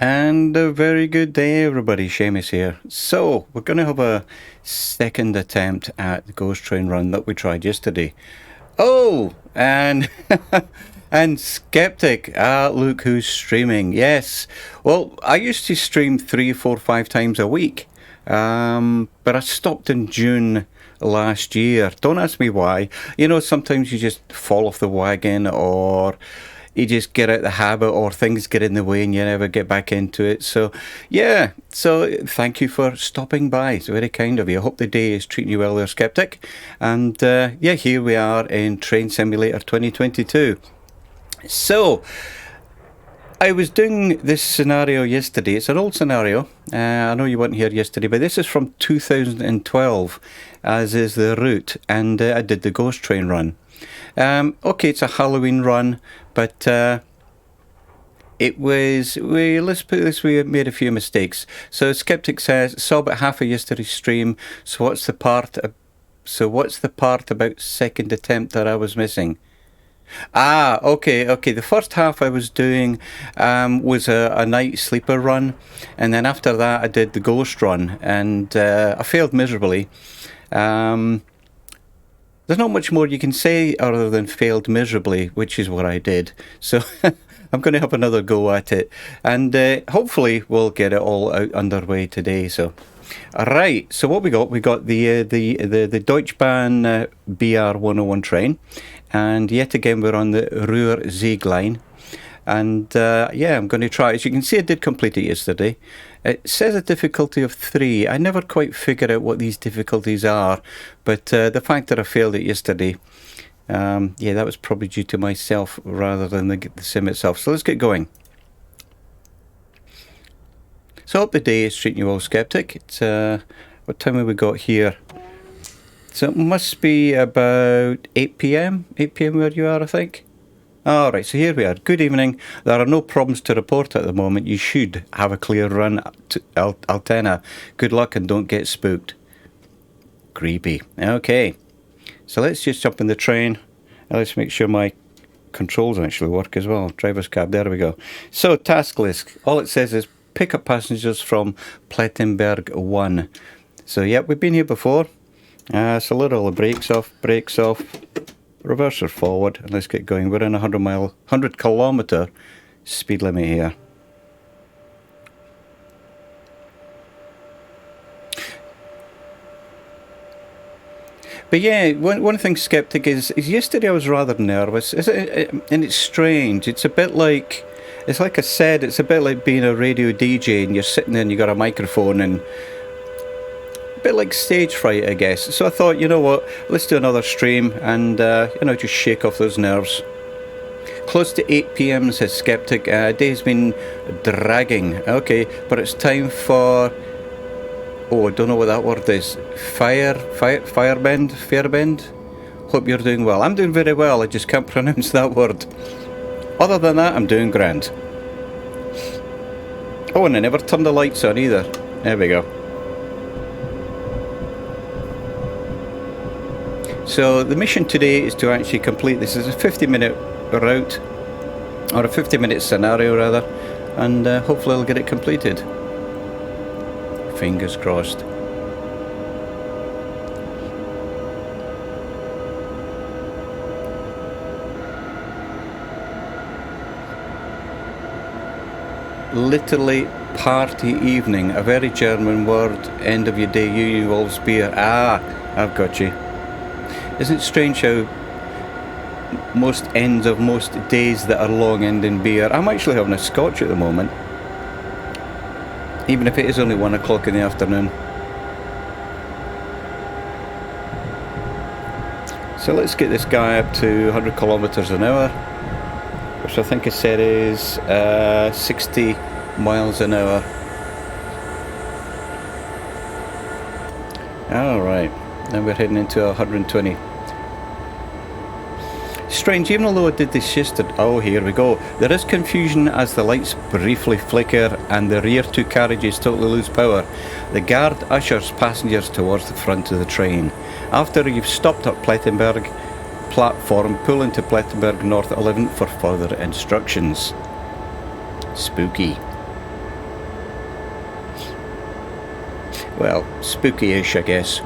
And a very good day, everybody. Seamus here. So, we're going to have a second attempt at the ghost train run that we tried yesterday. Oh, and and Skeptic. Look who's streaming. Yes. Well, I used to stream 3, 4, 5 times a week, but I stopped in June last year. Don't ask me why. You know, sometimes you just fall off the wagon, or you just get out the habit, or things get in the way and you never get back into it. So yeah, so thank you for stopping by. It's very kind of you. I hope the day is treating you well there, Skeptic. And yeah, here we are in Train Simulator 2022. So I was doing this scenario yesterday. It's an old scenario. I know you weren't here yesterday, but this is from 2012, as is the route, and I did the ghost train run. Okay, it's a Halloween run, but let's put it this way, I made a few mistakes. So Skeptic says, saw about half of yesterday's stream, so what's the part about second attempt that I was missing? Okay. The first half I was doing was a night sleeper run, and then after that I did the ghost run, and I failed miserably. There's not much more you can say other than failed miserably, which is what I did. So I'm going to have another go at it, and hopefully we'll get it all out underway today. So, all right. So what we got? We got the Deutsche Bahn BR 101 train, and yet again we're on the Ruhr-Sieg line. And yeah, I'm going to try. As you can see, I did complete it yesterday. It says a difficulty of 3. I never quite figured out what these difficulties are, but the fact that I failed it yesterday, yeah, that was probably due to myself rather than the sim itself. So let's get going. So I hope the day is treating you well, Skeptic. It's what time have we got here? So it must be about 8 p.m. 8 p.m. where you are, I think. Alright, so here we are. Good evening. There are no problems to report at the moment. You should have a clear run to Altena. Good luck and don't get spooked. Creepy. Okay, so let's just jump in the train. Let's make sure my controls actually work as well. Driver's cab, there we go. So, task list. All it says is pick up passengers from Plettenberg 1. So, yeah, we've been here before. So let all the brakes off. Reverser forward, and let's get going. We're in a 100 kilometre speed limit here. But yeah, one thing, Skeptic, is yesterday I was rather nervous. And it's strange. It's a bit like, it's like I said, it's a bit like being a radio DJ and you're sitting there and you got a microphone, and a bit like stage fright, I guess. So I thought, you know what, let's do another stream and, you know, just shake off those nerves. Close to 8 p.m, says Skeptic. Day's been dragging. Okay, but it's time for, oh, I don't know what that word is. Firebend? Hope you're doing well. I'm doing very well, I just can't pronounce that word. Other than that, I'm doing grand. Oh, and I never turned the lights on either. There we go. So the mission today is to actually complete this. Is a 50-minute route, or a 50-minute scenario rather, and hopefully I'll get it completed. Fingers crossed. Literally party evening, a very German word. End of your day, you involves beer. I've got you. Isn't it strange how most ends of most days that are long end in beer? I'm actually having a scotch at the moment, even if it is only 1 o'clock in the afternoon. So let's get this guy up to 100 kilometres an hour, which I think I said is 60 miles an hour. Alright, now we're heading into 120. Strange, even although I did this yesterday. Oh, here we go. There is confusion as the lights briefly flicker and the rear 2 carriages totally lose power. The guard ushers passengers towards the front of the train. After you've stopped at Plettenberg platform, pull into Plettenberg North 11 for further instructions. Spooky. well, spooky-ish, I guess.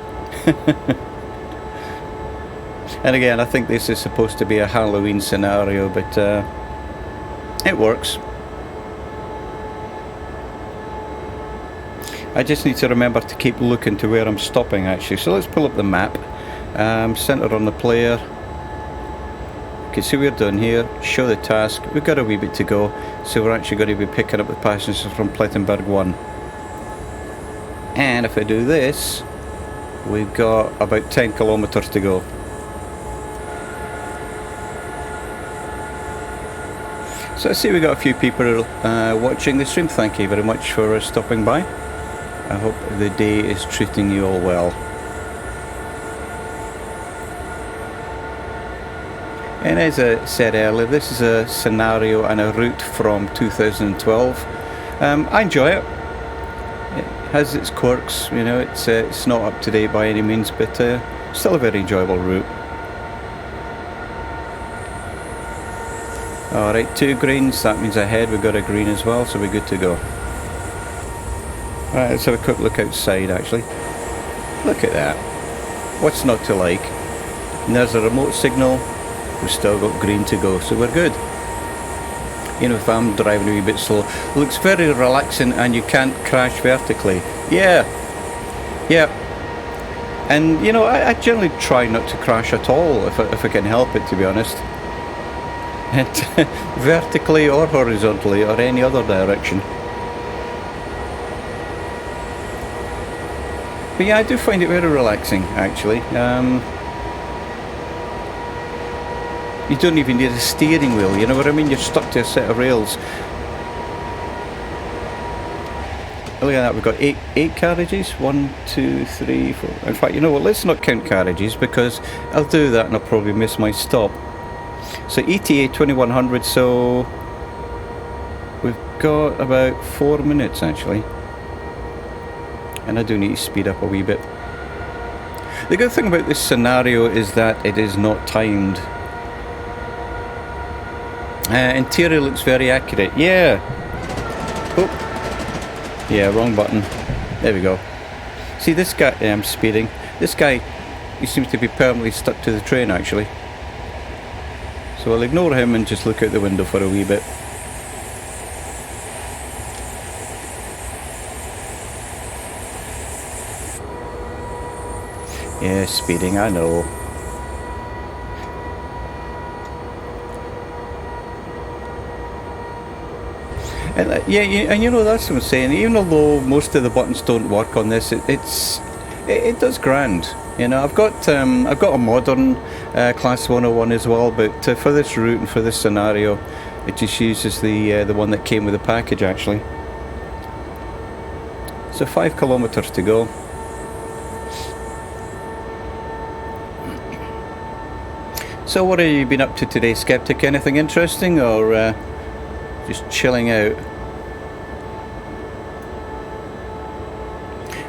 And again, I think this is supposed to be a Halloween scenario, but it works. I just need to remember to keep looking to where I'm stopping actually. So let's pull up the map, center on the player. Okay, so we're done here, show the task, we've got a wee bit to go, so we're actually going to be picking up the passengers from Plettenberg 1. And if I do this, we've got about 10 kilometres to go. So I see we've got a few people watching the stream. Thank you very much for stopping by. I hope the day is treating you all well. And as I said earlier, this is a scenario and a route from 2012. I enjoy it. It has its quirks, you know, it's not up to date by any means, but still a very enjoyable route. Alright, 2 greens, that means ahead we've got a green as well, so we're good to go. Alright, let's have a quick look outside actually. Look at that. What's not to like? And there's a remote signal. We've still got green to go, so we're good. You know, if I'm driving a wee bit slow, it looks very relaxing and you can't crash vertically. Yeah. And you know, I generally try not to crash at all if I can help it, to be honest. And vertically or horizontally or any other direction. But yeah, I do find it very relaxing actually. You don't even need a steering wheel, you know what I mean? You're stuck to a set of rails. Look at that, we've got eight carriages. 1, 2, 3, 4. In fact, you know what, let's not count carriages because I'll do that and I'll probably miss my stop. So ETA 2100, so we've got about 4 minutes actually. And I do need to speed up a wee bit. The good thing about this scenario is that it is not timed. Interior looks very accurate. Yeah. Oh. Yeah, wrong button. There we go. See this guy, I'm speeding. This guy, he seems to be permanently stuck to the train actually. So I'll ignore him and just look out the window for a wee bit. Yeah, speeding, I know. And and you know, that's what I'm saying. Even although most of the buttons don't work on this, it does grand. You know, I've got a modern Class 101 as well, but for this route and for this scenario, it just uses the one that came with the package actually. So 5 kilometers to go. So what have you been up to today, Skeptic? Anything interesting or just chilling out?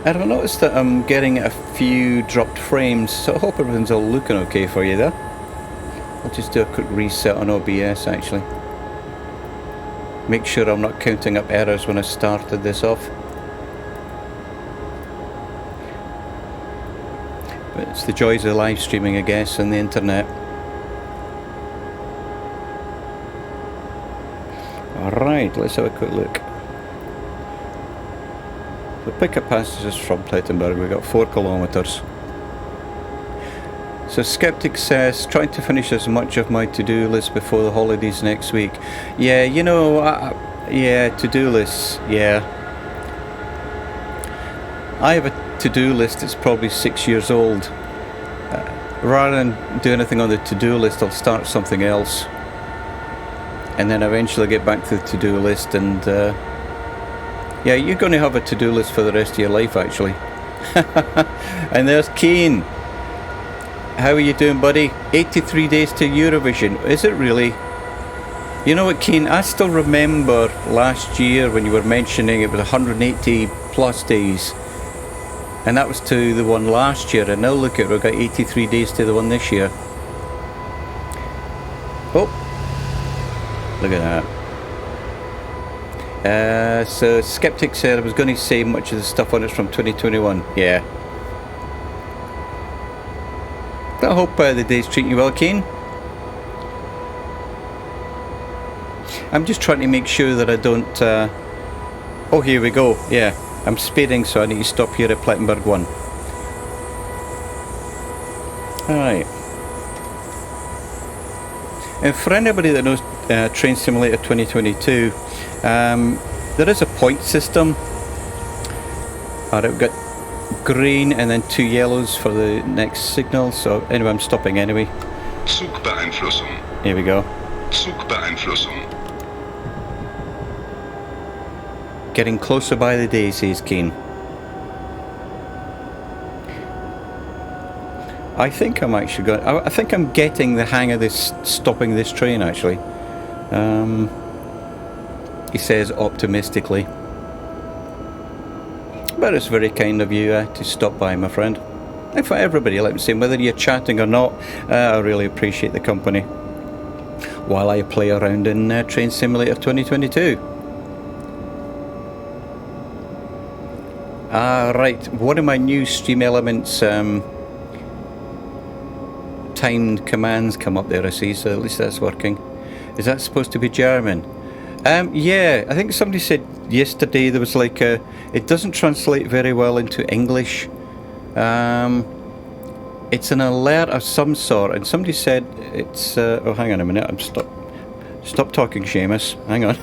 And I've noticed that I'm getting a few dropped frames, so I hope everything's all looking okay for you there. I'll just do a quick reset on OBS actually. Make sure I'm not counting up errors when I started this off. But it's the joys of live streaming, I guess, and the internet. Alright, let's have a quick look. So pick up passengers from Plettenberg, we've got 4 kilometers. So Skeptic says, trying to finish as much of my to-do list before the holidays next week. Yeah, you know, yeah, to-do lists, yeah. I have a to-do list that's probably 6 years old. Rather than do anything on the to-do list, I'll start something else. And then eventually get back to the to-do list and yeah, you're going to have a to-do list for the rest of your life actually. And there's Keen. How are you doing, buddy? 83 days to Eurovision. Is it really? You know what, Keen, I still remember last year when you were mentioning it was 180 plus days. And that was to the one last year, and now look at it, we've got 83 days to the one this year. Oh, look at that. So Skeptic said I was going to say much of the stuff on it's from 2021. Yeah. I hope the day's treating you well, Kane. I'm just trying to make sure that I don't... Oh, here we go. Yeah, I'm speeding, so I need to stop here at Plettenberg 1. Alright. And for anybody that knows Train Simulator 2022, there is a point system. Alright, we've got green and then 2 yellows for the next signal. So anyway, I'm stopping anyway. Zugbeeinflussung. Here we go. Zugbeeinflussung. Getting closer by the day, says Kane. I think I'm actually going... I think I'm getting the hang of this, stopping this train, actually. He says optimistically. But it's very kind of you to stop by, my friend. And for everybody, like I'm saying, whether you're chatting or not, I really appreciate the company while I play around in Train Simulator 2022. Right, one of my new Stream Elements timed commands come up there, I see, so at least that's working. Is that supposed to be German? Yeah, I think somebody said yesterday there was like a... It doesn't translate very well into English. It's an alert of some sort, and somebody said it's... oh, hang on a minute, Stop talking, Seamus. Hang on.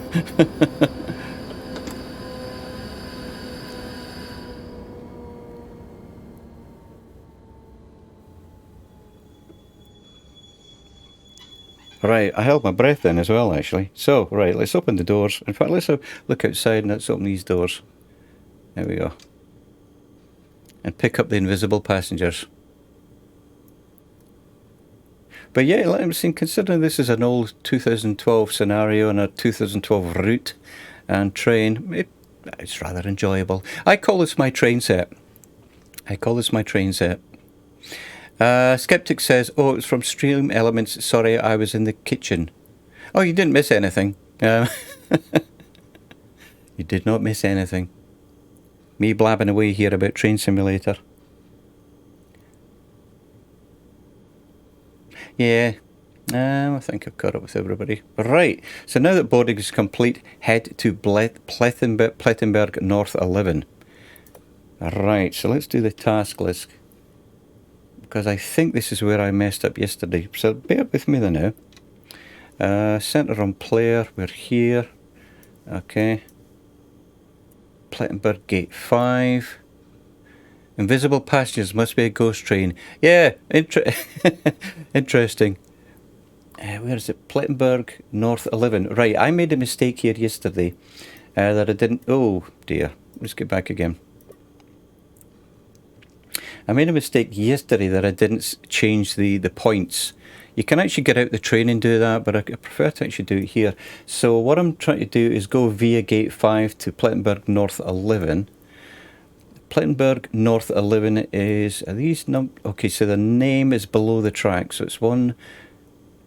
Right, I held my breath then as well, actually. So, right, let's open the doors. In fact, let's look outside and let's open these doors. There we go. And pick up the invisible passengers. But yeah, like I'm saying, considering this is an old 2012 scenario and a 2012 route and train, it's rather enjoyable. I call this my train set. Skeptic says, oh, it's from Stream Elements. Sorry, I was in the kitchen. Oh, you didn't miss anything. You did not miss anything. Me blabbing away here about Train Simulator. Yeah, I think I've caught up with everybody. Right, so now that boarding is complete, head to Plettenberg North 11. Right, so let's do the task list. Because I think this is where I messed up yesterday. So bear with me there now. Centre on player, we're here. Okay. Plettenberg Gate 5. Invisible passengers must be a ghost train. Yeah, interesting. Where is it? Plettenberg North 11. Right, I made a mistake here yesterday that I didn't... Oh dear, let's get back again. I made a mistake yesterday that I didn't change the points. You can actually get out the train and do that, but I prefer to actually do it here. So what I'm trying to do is go via Gate 5 to Plettenberg North 11. Plettenberg North 11 is... Are these okay, so the name is below the track. So it's 1,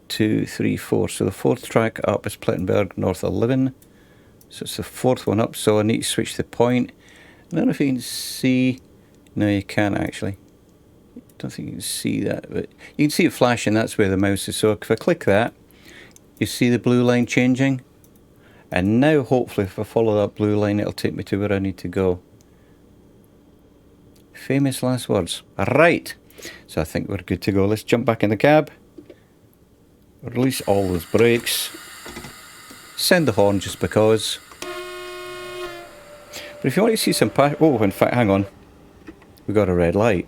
2, 3, 4. So the 4th track up is Plettenberg North 11. So it's the 4th one up. So I need to switch the point. I don't know if you can see... No, you can't actually. I don't think you can see that, but you can see it flashing. That's where the mouse is. So if I click that, you see the blue line changing. And now, hopefully, if I follow that blue line, it'll take me to where I need to go. Famous last words. Right. So I think we're good to go. Let's jump back in the cab. Release all those brakes. Send the horn just because. But if you want to see some... Oh, in fact, hang on. We got a red light.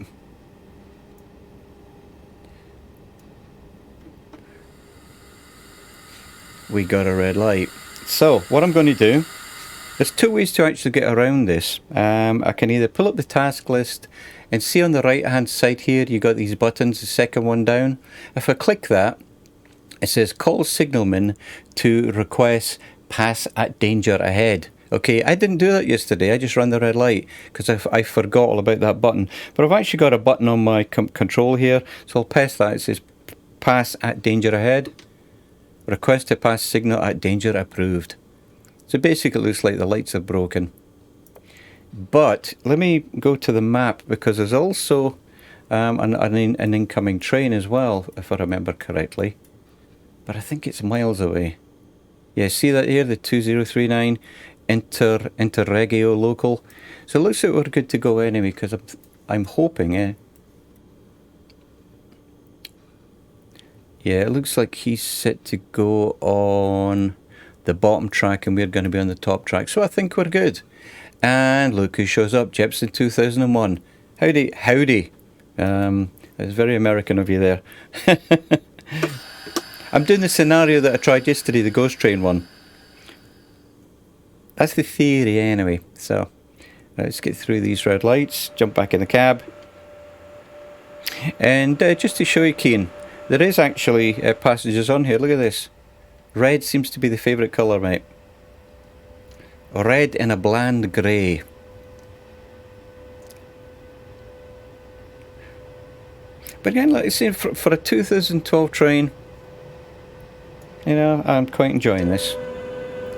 We got a red light. So what I'm going to do, there's 2 ways to actually get around this. I can either pull up the task list and see on the right hand side here you got these buttons, the second one down. If I click that, it says call signalman to request pass at danger ahead. Okay, I didn't do that yesterday. I just ran the red light because I forgot all about that button. But I've actually got a button on my control here, so I'll press that. It says pass at danger ahead. Request to pass signal at danger approved. So basically it looks like the lights are broken. But let me go to the map, because there's also an incoming train as well, if I remember correctly. But I think it's miles away. Yeah, see that here, the 2039 Interregio local. So it looks like we're good to go anyway, because I'm hoping, yeah, it looks like he's set to go on the bottom track and we're going to be on the top track. So I think we're good. And look who shows up, Jepson 2001. Howdy, howdy. It's very American of you there. I'm doing the scenario that I tried yesterday, the Ghost Train one. That's the theory anyway. So let's get through these red lights, jump back in the cab. And just to show you, Keen, there is actually passengers on here. Look at this. Red seems to be the favourite colour, mate. Red in a bland grey. But again, like I say, for a 2012 train, you know, I'm quite enjoying this.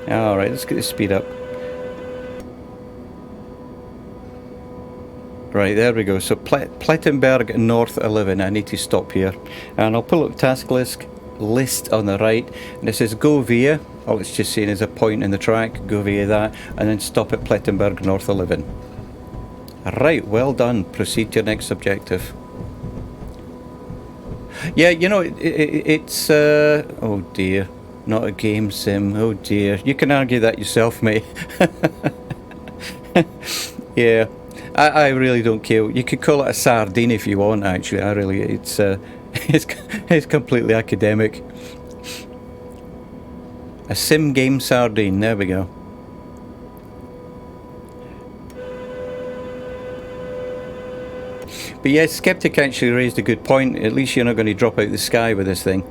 Alright, let's get the speed up. Right, there we go. So Plettenberg North 11. I need to stop here. And I'll pull up the task list on the right. And it says go via. All it's just saying is a point in the track. Go via that. And then stop at Plettenberg North 11. Right, well done. Proceed to your next objective. Yeah, you know, it's... oh dear. Not a game sim. Oh dear. You can argue that yourself, mate. Yeah. I really don't care. You could call it a sardine if you want, actually. I really... It's it's completely academic. A sim game sardine. There we go. But yeah, Skeptic actually raised a good point. At least you're not going to drop out the sky with this thing.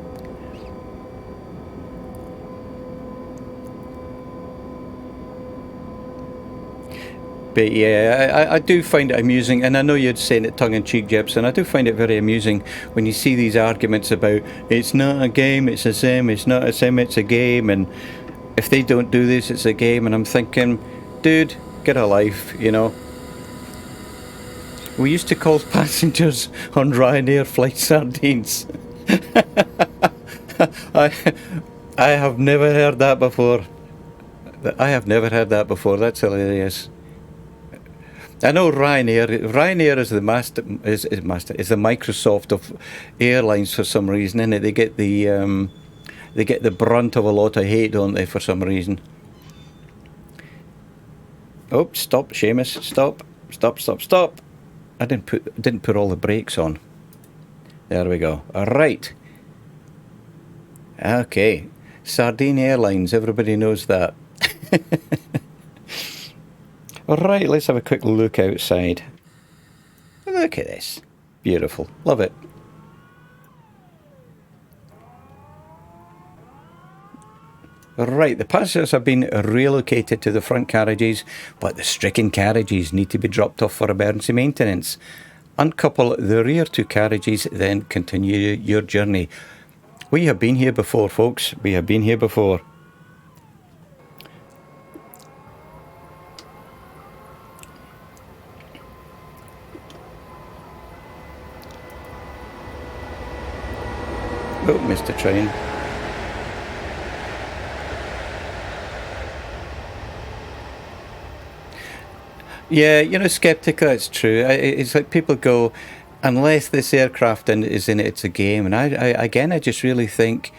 But yeah, I do find it amusing, and I know you're saying it tongue-in-cheek, Jepson. I do find it very amusing when you see these arguments about it's not a game, it's a sim, it's not a sim, it's a game, and if they don't do this, it's a game. And I'm thinking, dude, get a life, you know. We used to call passengers on Ryanair flight sardines. I have never heard that before. I have never heard that before. That's hilarious. I know Ryanair is the master, is the Microsoft of airlines for some reason, innit? They get the brunt of a lot of hate, don't they, for some reason? Oh, stop, Seamus! Stop! I didn't put all the brakes on. There we go. All right. Okay. Sardine Airlines. Everybody knows that. All right. Let's have a quick look outside. Look at this. Beautiful. Love it. Right, the passengers have been relocated to the front carriages, but the stricken carriages need to be dropped off for emergency maintenance. Uncouple the rear two carriages, then continue your journey. We have been here before, folks. We have been here before. Oh, Mr. Train. Yeah, you know, Skeptic, that's true. It's like people go, unless this aircraft is in it, it's a game. And I just really think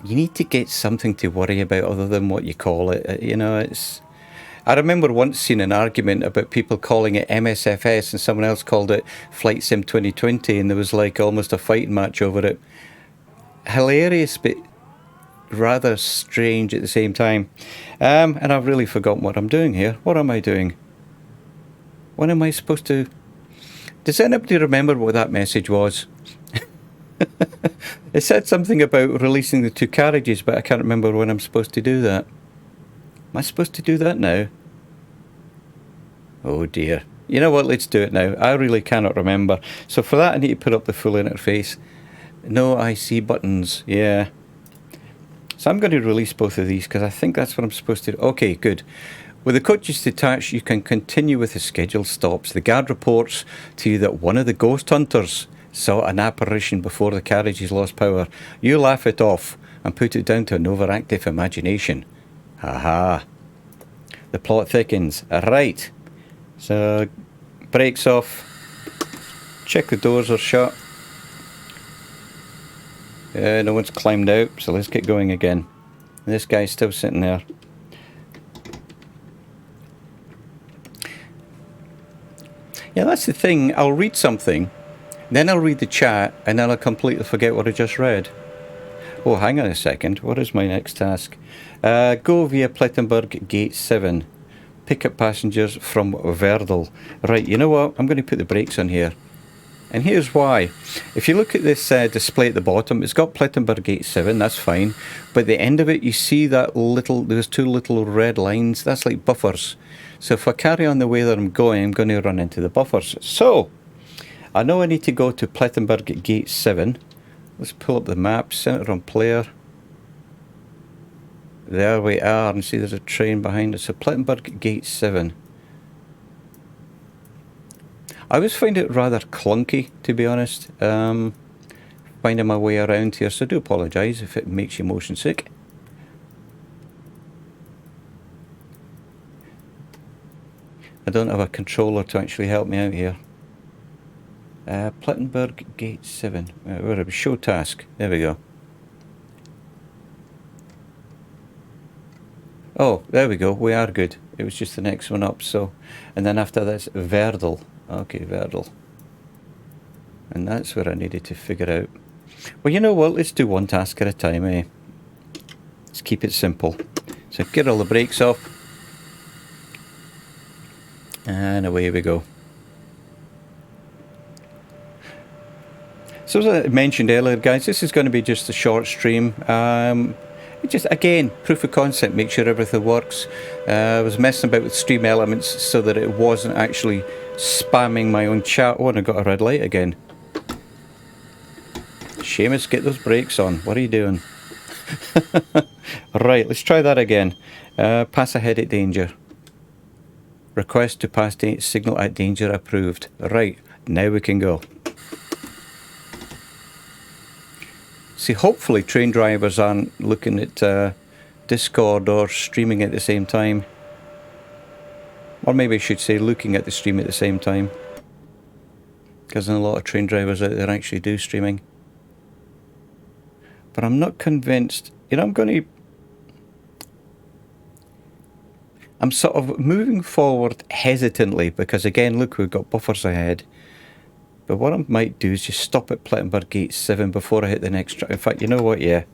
you need to get something to worry about other than what you call it. You know, it's... I remember once seeing an argument about people calling it MSFS and someone else called it Flight Sim 2020, and there was like almost a fighting match over it. Hilarious, but rather strange at the same time. And I've really forgotten what I'm doing here. What am I doing? When am I supposed to... Does anybody remember what that message was? It said something about releasing the two carriages, but I can't remember when I'm supposed to do that. Am I supposed to do that now? Oh dear. You know what, let's do it now. I really cannot remember. So for that I need to put up the full interface. No IC buttons, yeah. So I'm going to release both of these because I think that's what I'm supposed to do. Okay, good. With the coaches detached, you can continue with the scheduled stops. The guard reports to you that one of the ghost hunters saw an apparition before the carriages lost power. You laugh it off and put it down to an overactive imagination. Haha. The plot thickens. Right. So, brakes off. Check the doors are shut. No one's climbed out, so let's get going again. This guy's still sitting there. Yeah, that's the thing. I'll read something, then I'll read the chat, and then I'll completely forget what I just read. Oh, hang on a second. What is my next task? Go via Plettenberg Gate 7. Pick up passengers from Verdel. Right, you know what? I'm going to put the brakes on here. And here's why. If you look at this display at the bottom, it's got Plettenberg Gate 7, that's fine. But at the end of it, you see that there's two little red lines. That's like buffers. So if I carry on the way that I'm going to run into the buffers. So, I know I need to go to Plettenberg Gate 7. Let's pull up the map, center on player. There we are, and see there's a train behind us. So Plettenberg Gate 7. I always find it rather clunky, to be honest, finding my way around here, so I do apologise if it makes you motion sick. I don't have a controller to actually help me out here. Plettenberg Gate 7. Where are we? Show task. There we go. Oh, there we go. We are good. It was just the next one up. So, and then after this, Verdel. Okay, Verdel. And that's where I needed to figure out. Well, you know what? Let's do one task at a time, eh? Let's keep it simple. So get all the brakes off. And away we go. So as I mentioned earlier, guys, this is going to be just a short stream. Just again, proof of concept, make sure everything works. I was messing about with stream elements so that it wasn't actually spamming my own chat. Oh, and I got a red light again. Seamus, get those brakes on. What are you doing? Right, let's try that again. Pass ahead at danger. Request to pass signal at danger approved. Right, now we can go. See, hopefully train drivers aren't looking at Discord or streaming at the same time. Or maybe I should say looking at the stream at the same time. Because a lot of train drivers out there actually do streaming. But I'm not convinced. You know, I'm sort of moving forward hesitantly because again, look, we've got buffers ahead. But what I might do is just stop at Plettenberg Gate 7 before I hit the next In fact, you know what, yeah.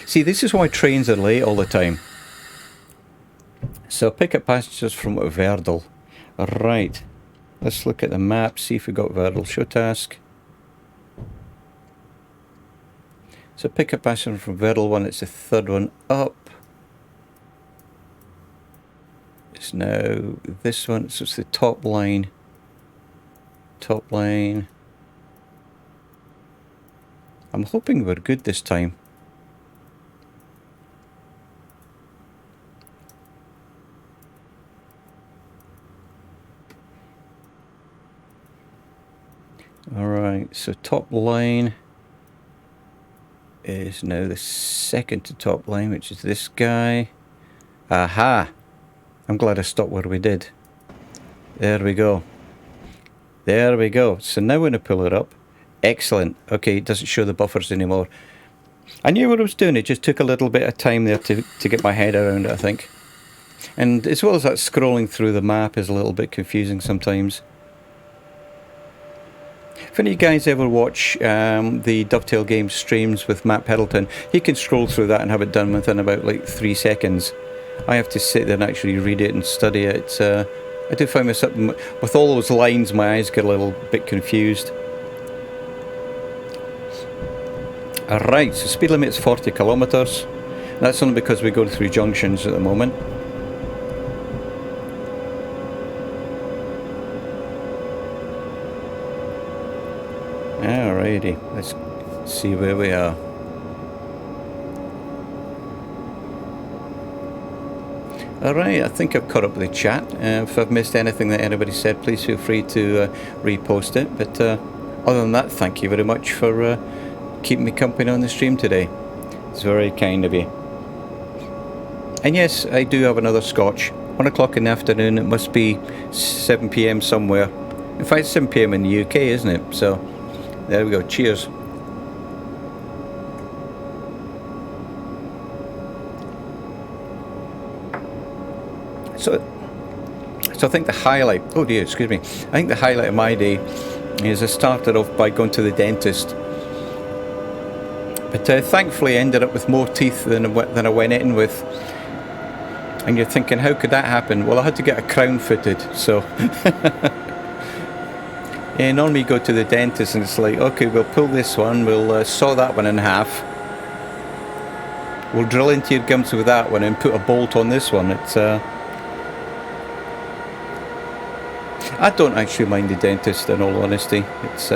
See, this is why trains are late all the time. So pick up passengers from Verdel. Right. Let's look at the map, see if we got Verdel. Show task. So pick up passengers from Verdel 1, it's the third one up. It's now this one, so it's the top line. Top line. I'm hoping we're good this time. Alright, so top line is now the second to top line, which is this guy. Aha! I'm glad I stopped where we did. There we go. There we go. So now when I pull it up, excellent. Okay, it doesn't show the buffers anymore. I knew what I was doing. It just took a little bit of time there to get my head around it, I think. And as well as that, scrolling through the map is a little bit confusing sometimes. If any of you guys ever watch the Dovetail Games streams with Matt Peddleton, he can scroll through that and have it done within about like 3 seconds. I have to sit there and actually read it and study it. I do find myself, with all those lines, my eyes get a little bit confused. Alright, so speed limit is 40 kilometres. That's only because we go through junctions at the moment. Alrighty, let's see where we are. Alright, I think I've caught up with the chat. If I've missed anything that anybody said, please feel free to repost it. But other than that, thank you very much for keeping me company on the stream today. It's very kind of you. And yes, I do have another scotch. 1 o'clock in the afternoon, it must be 7 PM somewhere. In fact, it's 7 PM in the UK, isn't it? So, there we go. Cheers. So I think the highlight, oh dear, excuse me. I think the highlight of my day is I started off by going to the dentist. But thankfully I ended up with more teeth than I went in with. And you're thinking, how could that happen? Well, I had to get a crown fitted, so. And normally you go to the dentist and it's like, okay, we'll pull this one, we'll saw that one in half. We'll drill into your gums with that one and put a bolt on this one. It's I don't actually mind the dentist, in all honesty. It's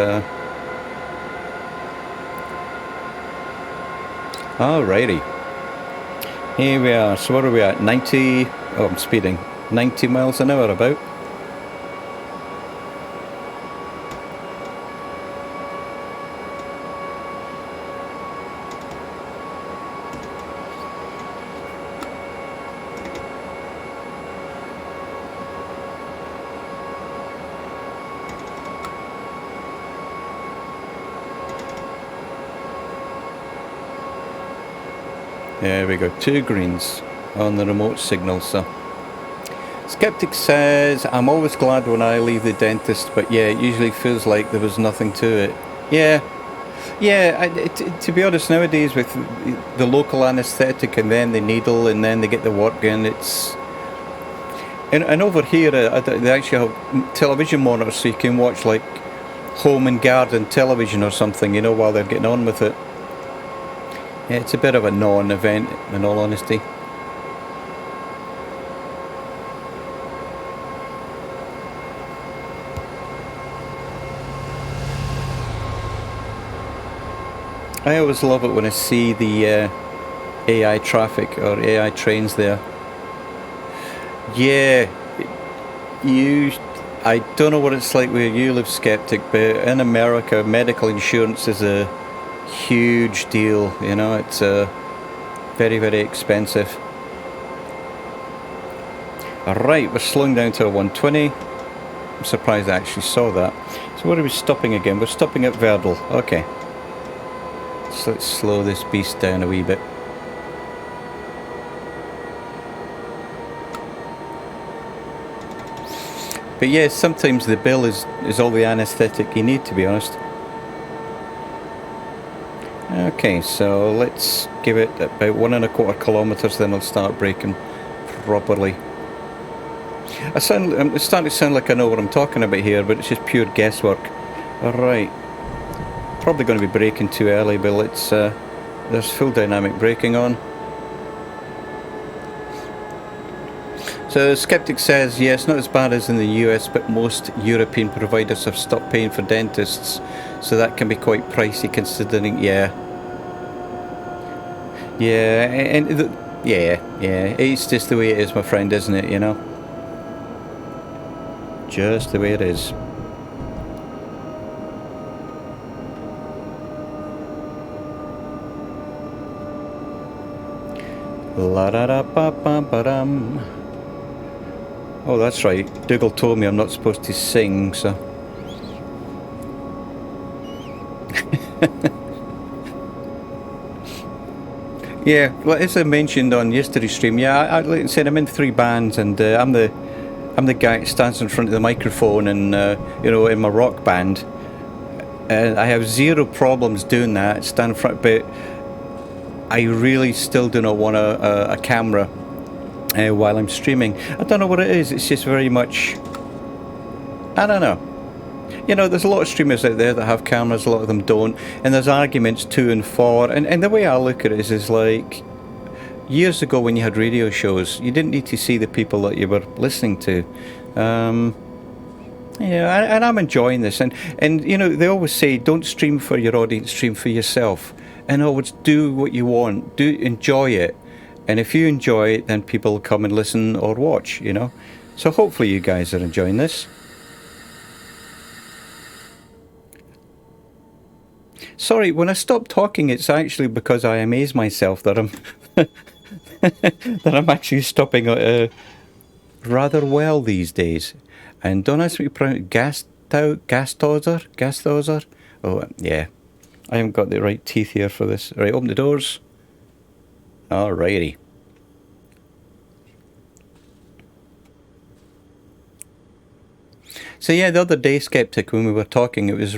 alrighty. Here we are. So what are we at? 90. Oh, I'm speeding. 90 miles an hour about. There we go, 2 greens on the remote signal. So Skeptic says, I'm always glad when I leave the dentist, but yeah, it usually feels like there was nothing to it. Yeah, to be honest, nowadays with the local anaesthetic and then the needle and then they get the work in, it's... And over here, they actually have television monitors so you can watch like home and garden television or something, you know, while they're getting on with it. Yeah, it's a bit of a non-event, in all honesty. I always love it when I see the AI traffic or AI trains there. Yeah, I don't know what it's like where you live, Skeptic, but in America, medical insurance is a huge deal, you know. It's very, very expensive. Alright, we're slowing down to a 120. I'm surprised I actually saw that. So where are we stopping again? We're stopping at Verdal. Okay, so let's slow this beast down a wee bit. But yeah, sometimes the bill is all the anaesthetic you need, to be honest. Okay, so let's give it about 1.25 kilometres, then I'll start braking properly. I'm starting to sound like I know what I'm talking about here, but it's just pure guesswork. Alright, probably going to be braking too early, but let's, there's full dynamic braking on. So Skeptic says, yes, not as bad as in the US, but most European providers have stopped paying for dentists, so that can be quite pricey considering, yeah, and yeah, it's just the way it is, my friend, isn't it, you know? Just the way it is. La da da ba ba ba dum. Oh, that's right. Dougal told me I'm not supposed to sing, so... Yeah, well, as I mentioned on yesterday's stream, yeah, like I said, I'm in 3 bands, and I'm the guy that stands in front of the microphone, and you know, in my rock band, I have zero problems doing that, stand in front, but I really still do not want a camera while I'm streaming. I don't know what it is. It's just very much, I don't know. You know, there's a lot of streamers out there that have cameras, a lot of them don't, and there's arguments to and for, and the way I look at it is like, years ago when you had radio shows, you didn't need to see the people that you were listening to. Yeah, and I'm enjoying this, and you know, they always say, don't stream for your audience, stream for yourself, and always do what you want, enjoy it, And if you enjoy it, then people come and listen or watch, you know. So hopefully you guys are enjoying this. Sorry, when I stop talking, it's actually because I amaze myself that I'm that I'm actually stopping rather well these days. And don't ask me to pronounce Gastoser. Oh yeah, I haven't got the right teeth here for this. Right, open the doors. Alrighty. So yeah, the other day, Skeptic, when we were talking, it was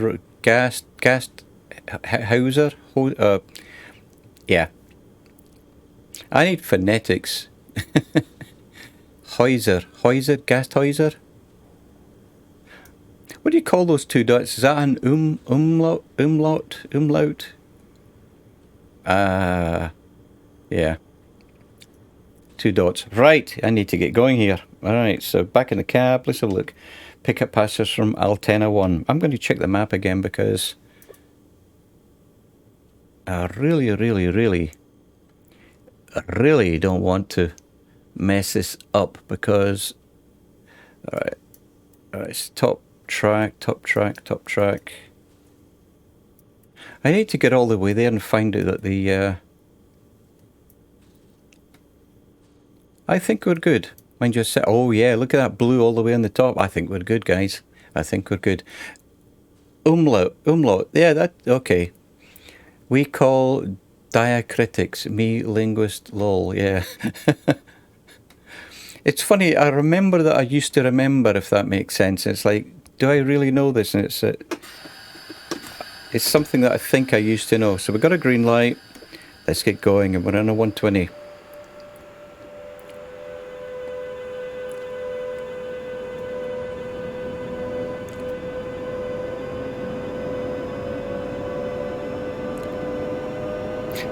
Hauser. Yeah. I need phonetics. Gasthäuser. What do you call those two dots? Is that an umlaut? Yeah. Two dots. Right, I need to get going here. Alright, so back in the cab, let's have a look. Pick up passengers from Altena 1. I'm going to check the map again because I really don't want to mess this up because alright, it's top track. I need to get all the way there and find out that the I think we're good. Mind you, oh yeah, look at that blue all the way on the top. I think we're good, guys. I think we're good. Umlaut. Yeah, that okay. We call diacritics, me linguist, lol. Yeah. It's funny. I remember that I used to remember, if that makes sense. It's like, do I really know this? And it's something that I think I used to know. So we've got a green light. Let's get going, and we're on a 120.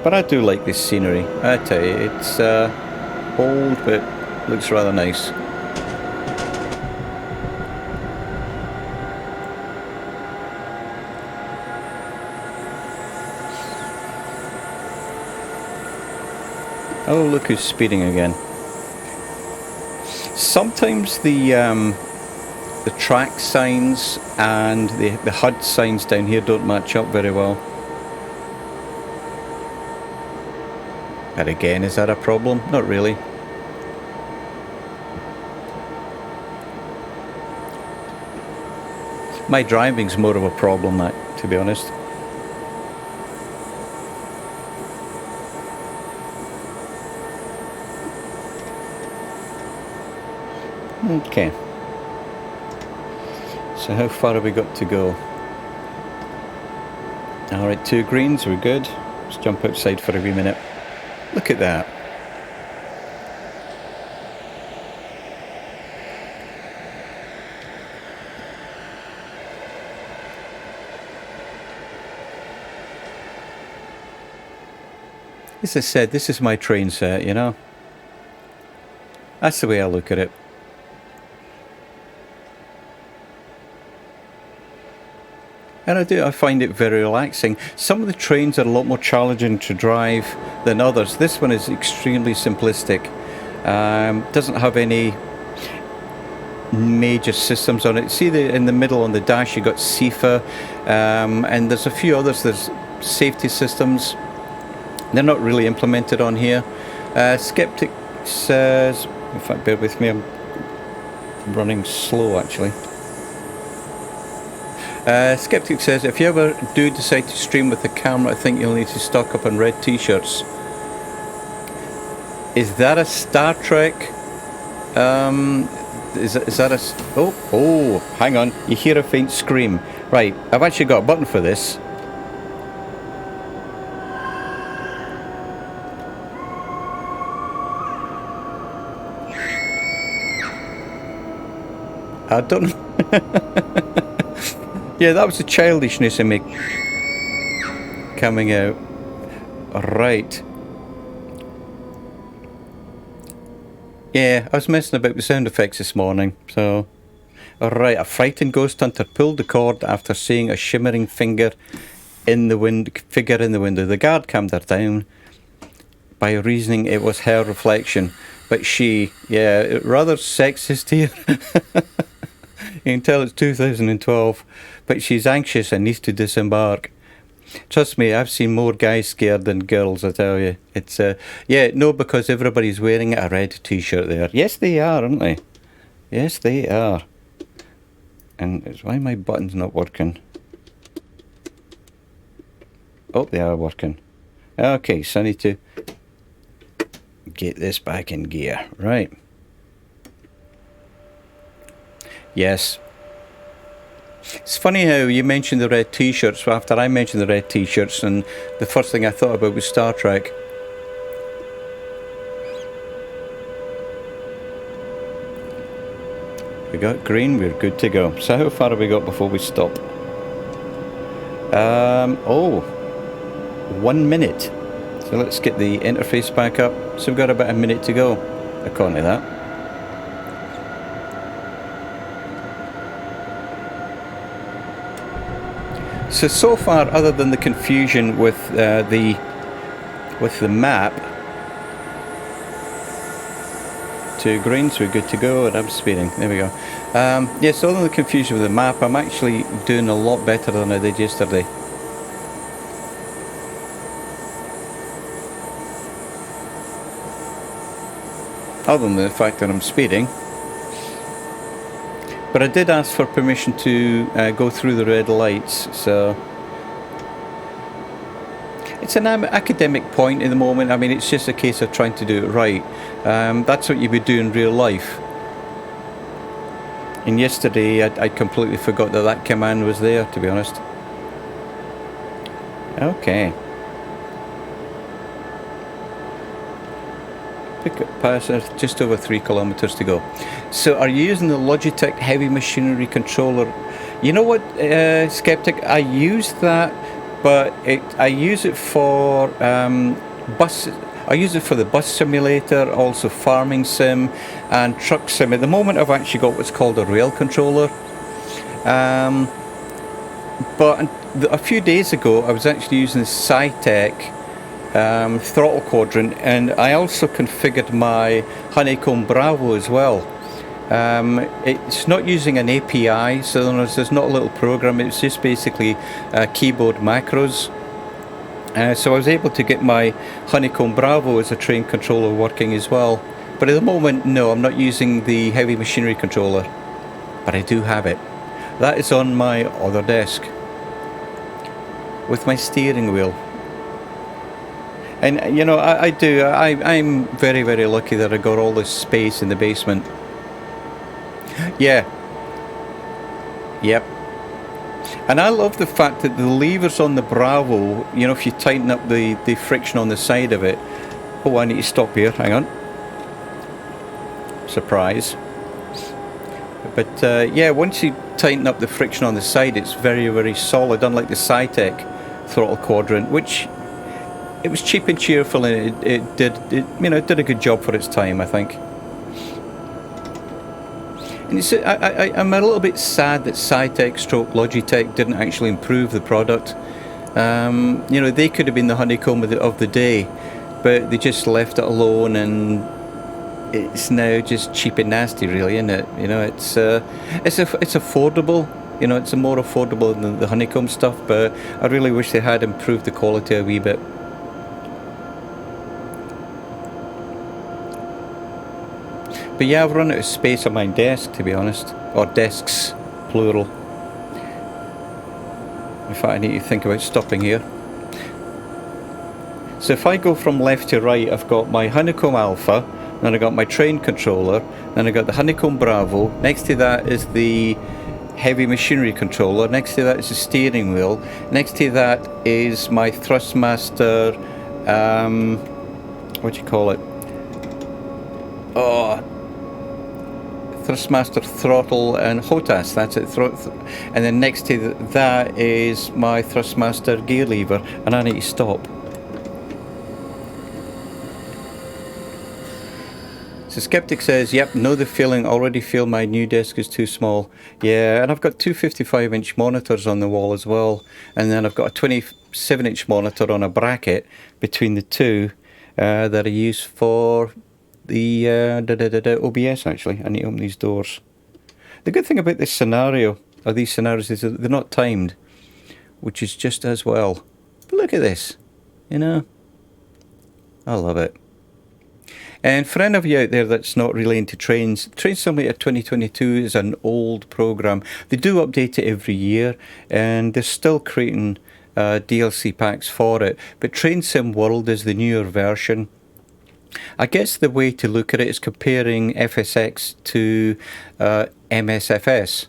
But I do like this scenery. I tell you, it's old, but looks rather nice. Oh, look who's speeding again. Sometimes the track signs and the HUD signs down here don't match up very well. And again, is that a problem? Not really. My driving's more of a problem, to be honest. Okay. So how far have we got to go? Alright, 2 greens, we're good. Let's jump outside for a wee minute. Look at that. As I said, this is my train set, you know. That's the way I look at it. And I find it very relaxing. Some of the trains are a lot more challenging to drive than others. This one is extremely simplistic. Doesn't have any major systems on it. See in the middle on the dash you got SIFA, and there's a few others. There's safety systems. They're not really implemented on here. Skeptic says, in fact, bear with me, I'm running slow actually. Skeptic says, if you ever do decide to stream with the camera, I think you'll need to stock up on red t-shirts. Is that a Star Trek? Is that a... Oh, hang on. You hear a faint scream. Right, I've actually got a button for this. I don't know. Yeah, that was the childishness in me coming out. Right. Yeah, I was messing about with sound effects this morning, so... Alright, a frightened ghost hunter pulled the cord after seeing a shimmering figure in the window. The guard calmed her down. by reasoning it was her reflection. But she, yeah, rather sexist here. You can tell it's 2012, but she's anxious and needs to disembark. Trust me, I've seen more guys scared than girls, I tell you. It's, yeah, no, because everybody's wearing a red t-shirt there. Yes, they are, aren't they? Yes, they are. And it's why my button's not working. Oh, they are working. Okay, so I need to get this back in gear. Right. Yes. It's funny how you mentioned the red t-shirts after I mentioned the red t-shirts, and the first thing I thought about was Star Trek. We got green, we're good to go. So how far have we got before we stop? Oh, 1 minute. So let's get the interface back up. So we've got about a minute to go, according to that. So far, other than the confusion with the map, to green, so we're good to go, and I'm speeding. There we go. Yeah, so other than the confusion with the map, I'm actually doing a lot better than I did yesterday. Other than the fact that I'm speeding. But I did ask for permission to go through the red lights, so it's an academic point in the moment. I mean, it's just a case of trying to do it right. That's what you would do in real life. And yesterday, I completely forgot that that command was there, to be honest. Okay. Pick up passer, just over 3 kilometers to go. So are you using the Logitech heavy machinery controller? You know what, Skeptic, I use that, but I use it for bus. I use it for the bus simulator, also farming sim and truck sim. At the moment I've actually got what's called a rail controller. But a few days ago I was actually using the Cytec throttle quadrant, and I also configured my Honeycomb Bravo as well. It's not using an API, so there's not a little program, it's just basically keyboard macros. So I was able to get my Honeycomb Bravo as a train controller working as well. But at the moment, no, I'm not using the heavy machinery controller, but I do have it. That is on my other desk with my steering wheel. And you know, I'm very, very lucky that I got all this space in the basement. Yeah. Yep. And I love the fact that the levers on the Bravo, you know, if you tighten up the friction on the side of it. Oh, I need to stop here, hang on. Surprise. But yeah, once you tighten up the friction on the side, it's very, very solid, unlike the Cytec throttle quadrant, which it was cheap and cheerful, and it did a good job for its time, I think. And it's, I'm a little bit sad that Cytec stroke Logitech didn't actually improve the product. You know, they could have been the honeycomb of the day, but they just left it alone, and it's now just cheap and nasty, really, isn't it? You know, it's affordable. You know, it's more affordable than the honeycomb stuff, but I really wish they had improved the quality a wee bit. But yeah, I've run out of space on my desk, to be honest, or desks, plural. In fact, I need to think about stopping here. So if I go from left to right, I've got my Honeycomb Alpha, then I got my train controller, then I got the Honeycomb Bravo. Next to that is the heavy machinery controller. Next to that is the steering wheel. Next to that is my Thrustmaster. What do you call it? Oh, Thrustmaster throttle and HOTAS. That's it. And then next to that is my Thrustmaster gear lever, and I need to stop. So Skeptic says, yep, know the feeling, already feel my new desk is too small. Yeah, and I've got two 55-inch monitors on the wall as well. And then I've got a 27-inch monitor on a bracket between the two. that I use for the OBS. Actually, I need to open these doors. The good thing about this scenario, or these scenarios, is that they're not timed, which is just as well. But look at this, you know, I love it. And for any of you out there that's not really into trains, Train Simulator 2022 is an old program. They do update it every year, and they're still creating DLC packs for it. But Train Sim World is the newer version. I guess the way to look at it is comparing FSX to MSFS.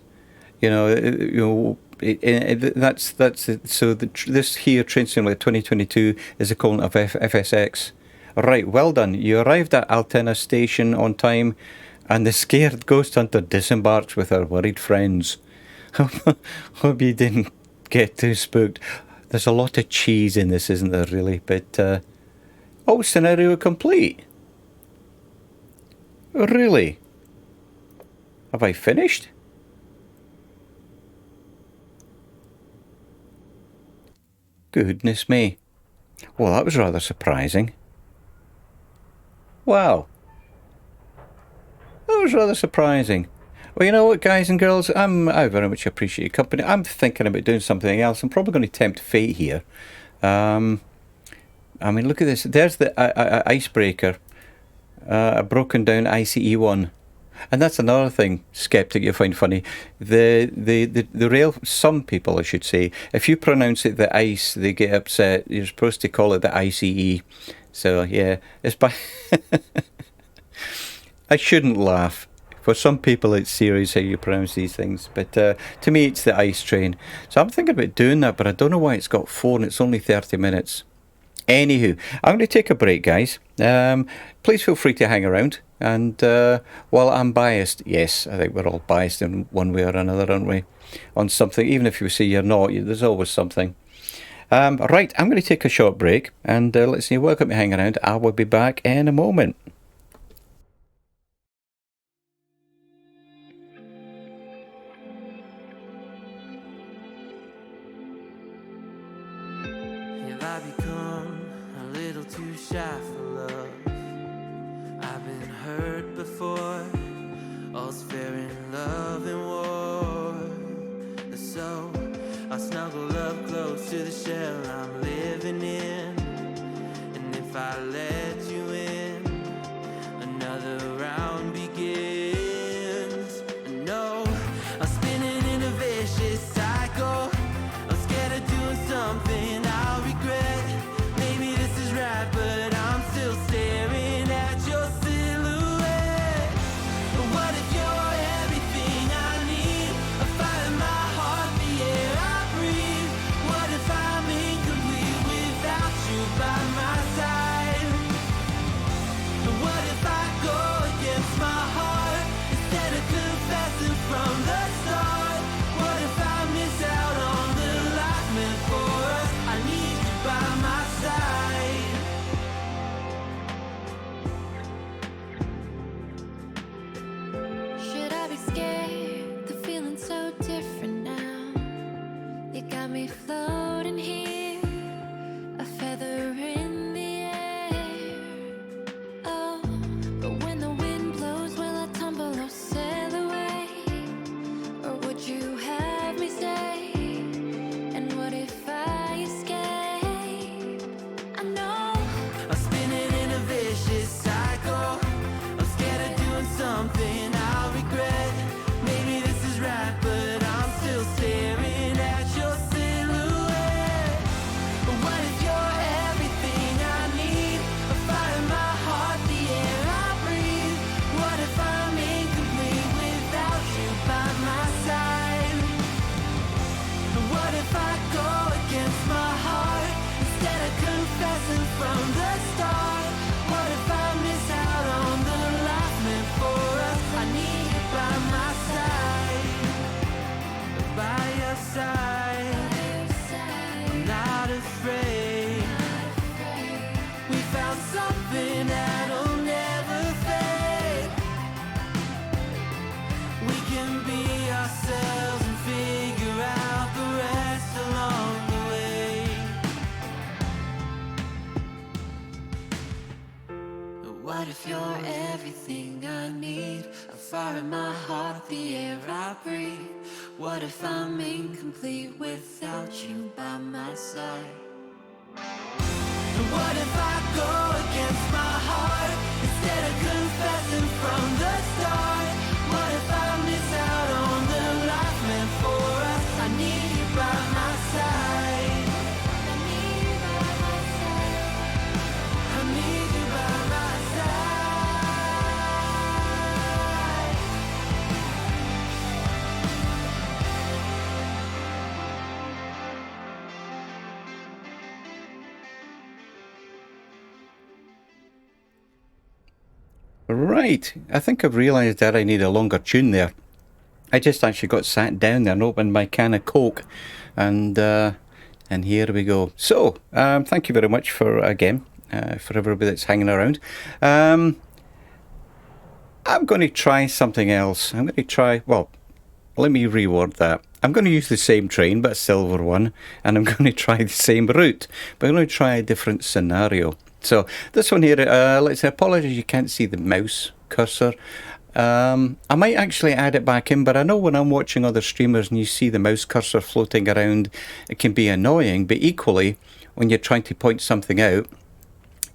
This here Train Simulator 2022 is the equivalent of FSX. Right, well done. You arrived at Altena station on time, and the scared ghost hunter disembarks with her worried friends. Hope you didn't get too spooked. There's a lot of cheese in this, isn't there, really? But, scenario complete. Really? Have I finished? Goodness me. Well, that was rather surprising. Wow. That was rather surprising. Well, you know what, guys and girls? I very much appreciate your company. I'm thinking about doing something else. I'm probably going to tempt fate here. I mean, look at this. There's the icebreaker. A broken down ICE one. And that's another thing, skeptic, you'll find funny. The rail, some people I should say, if you pronounce it the ice, they get upset. You're supposed to call it the ICE. So yeah, it's by I shouldn't laugh. For some people it's serious how you pronounce these things, but to me it's the ice train. So I'm thinking about doing that, but I don't know why it's got 4 and it's only 30 minutes. Anywho, I'm going to take a break, guys. Please feel free to hang around. And while I'm biased, yes, I think we're all biased in one way or another, aren't we? On something, even if you say you're not, there's always something. Right, I'm going to take a short break, and let's see, welcome to hang around. I will be back in a moment. Have I become a little too shy for love? I've been hurt before. All's fair in love and war. So I snuggle up close to the shell I'm living in. And if I let you in, another round begins. No, I'm spinning in a vicious cycle. I'm scared of doing something I'll regret. Maybe this is right, but I'm still staring at your silhouette. What if you're everything I need? A fire in my heart, the air I breathe. What if I'm incomplete without you by my side? What if I go against my heart instead of confessing from the start? What if I miss out on the life meant for us? I need you by my side. Should I be scared? The feeling's so different now. You got me floating here, a feather in the air. Oh, but when the wind blows, will I tumble or sail away? Or would you have me stay? And what if I escape? I know I'm spinning in a vicious cycle. I'm scared of doing something I'll regret. Maybe this is right, but I'm still staring at your silhouette. What if you're everything I need? A fire in my heart, the air I breathe. What if I'm incomplete without you by my side? What if I go against my heart instead of confessing from the start? What if I miss out on the life meant for us? I everything I need. A fire in my heart, the air I breathe. What if I'm incomplete without you by my side? And what if I go against my heart instead of confessing from the start? What if I miss out on the life meant for us? I need you by my side. I need you by my side. I need you by my side. Right, I think I've realised that I need a longer tune there. I just actually got sat down there and opened my can of Coke, and here we go. So, thank you very much for everybody that's hanging around. I'm going to try something else. Let me reword that. I'm going to use the same train, but a silver one, and I'm going to try the same route, but I'm going to try a different scenario. So this one here, let's say, apologies you can't see the mouse cursor. I might actually add it back in, but I know when I'm watching other streamers and you see the mouse cursor floating around, it can be annoying, but equally, when you're trying to point something out,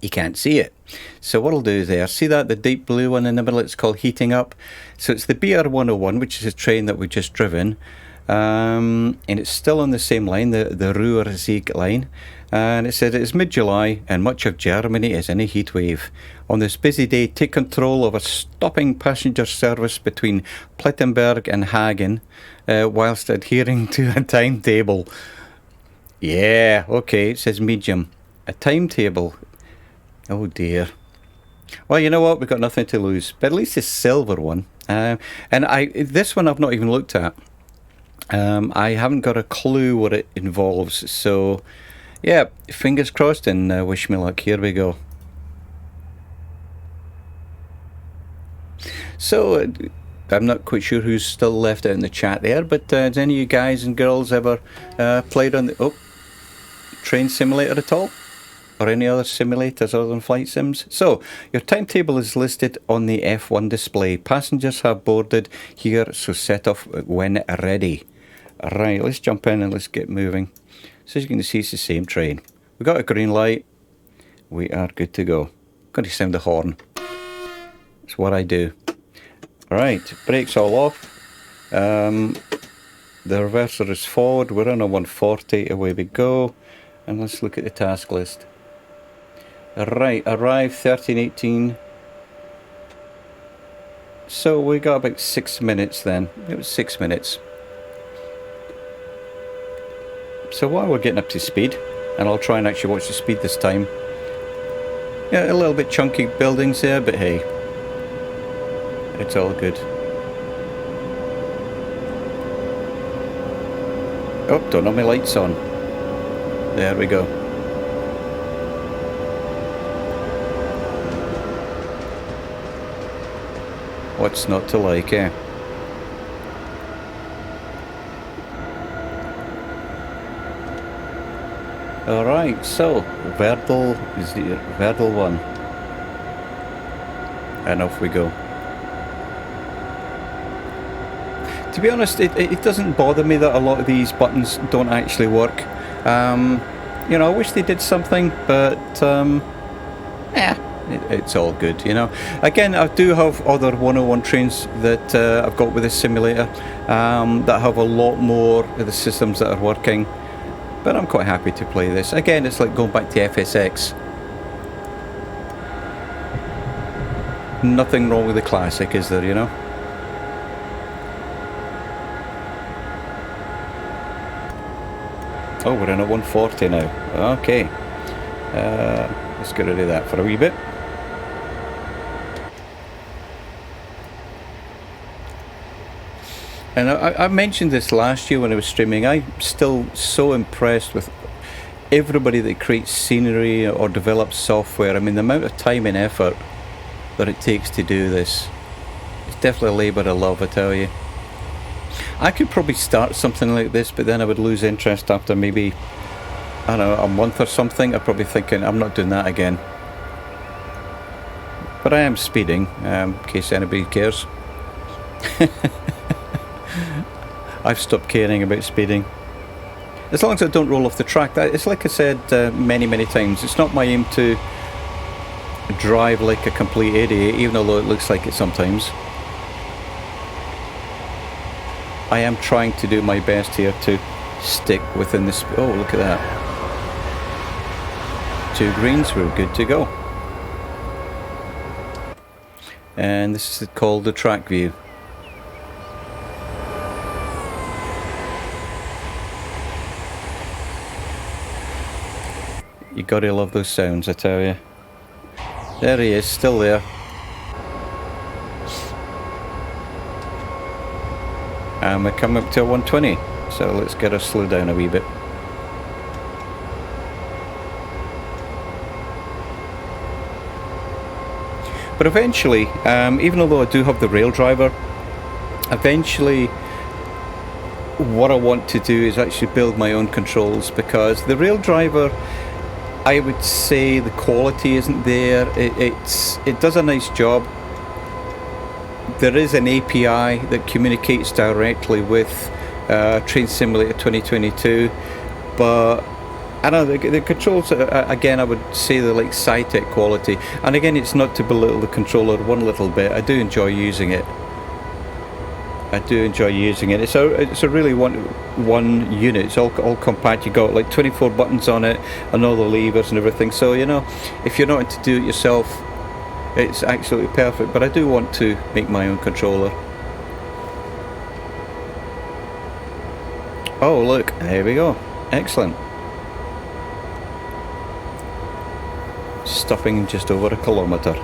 you can't see it. So what I'll do there, see that, the deep blue one in the middle, it's called Heating Up. So it's the BR101, which is a train that we've just driven. And it's still on the same line, the Ruhr-Sieg line. And it said it is mid-July and much of Germany is in a heat wave. On this busy day, take control of a stopping passenger service between Plettenberg and Hagen whilst adhering to a timetable. Yeah, okay, it says medium. A timetable. Oh dear. Well, you know what? We've got nothing to lose. But at least it's silver one. And this one I've not even looked at. I haven't got a clue what it involves. So, yeah, fingers crossed and wish me luck. Here we go. So, I'm not quite sure who's still left out in the chat there, but has any of you guys and girls ever played on the train simulator at all? Or any other simulators other than flight sims? So, your timetable is listed on the F1 display. Passengers have boarded here, so set off when ready. Right, let's jump in and let's get moving. So as you can see, it's the same train. We got a green light. We are good to go. Got to sound the horn. That's what I do. Right, brakes all off. The reverser is forward. We're on a 140. Away we go. And let's look at the task list. Right, arrive 13:18. So we got about 6 minutes then. It was 6 minutes. So while we're getting up to speed, and I'll try and actually watch the speed this time. Yeah, a little bit chunky buildings there, but hey, it's all good. Oh, don't have my lights on. There we go. What's not to like, eh? Alright, so Verdal is the Verdal one. And off we go. To be honest, it doesn't bother me that a lot of these buttons don't actually work. You know, I wish they did something, but it's all good, you know. Again, I do have other 101 trains that I've got with this simulator that have a lot more of the systems that are working. But I'm quite happy to play this. Again, it's like going back to FSX. Nothing wrong with the classic, is there, you know? Oh, we're in a 140 now. Okay. Let's get rid of that for a wee bit. And I mentioned this last year when I was streaming. I'm still so impressed with everybody that creates scenery or develops software. I mean, the amount of time and effort that it takes to do this, it's definitely a labour of love, I tell you. I could probably start something like this, but then I would lose interest after maybe, I don't know, a month or something. I'm probably thinking, I'm not doing that again. but I am speeding, in case anybody cares. I've stopped caring about speeding. As long as I don't roll off the track. It's like I said many times, it's not my aim to drive like a complete idiot, even although it looks like it sometimes. I am trying to do my best here to stick within this. Oh, look at that. 2 greens, we're good to go. And this is called the track view. You gotta love those sounds, I tell you. There he is, still there. And we're coming up to a 120, so let's get her slow down a wee bit. But eventually, even although I do have the rail driver, eventually what I want to do is actually build my own controls, because the rail driver, I would say the quality isn't there. It does a nice job. There is an API that communicates directly with Train Simulator 2022, but I don't know, the controls, again, I would say they're like sci-tech quality. And again, it's not to belittle the controller one little bit. I do enjoy using it. It's a really one unit. It's all compact. You got like 24 buttons on it and all the levers and everything. So, you know, if you're not into do it yourself, it's absolutely perfect. But I do want to make my own controller. Oh, look, there we go. Excellent. Stopping just over 1 kilometre.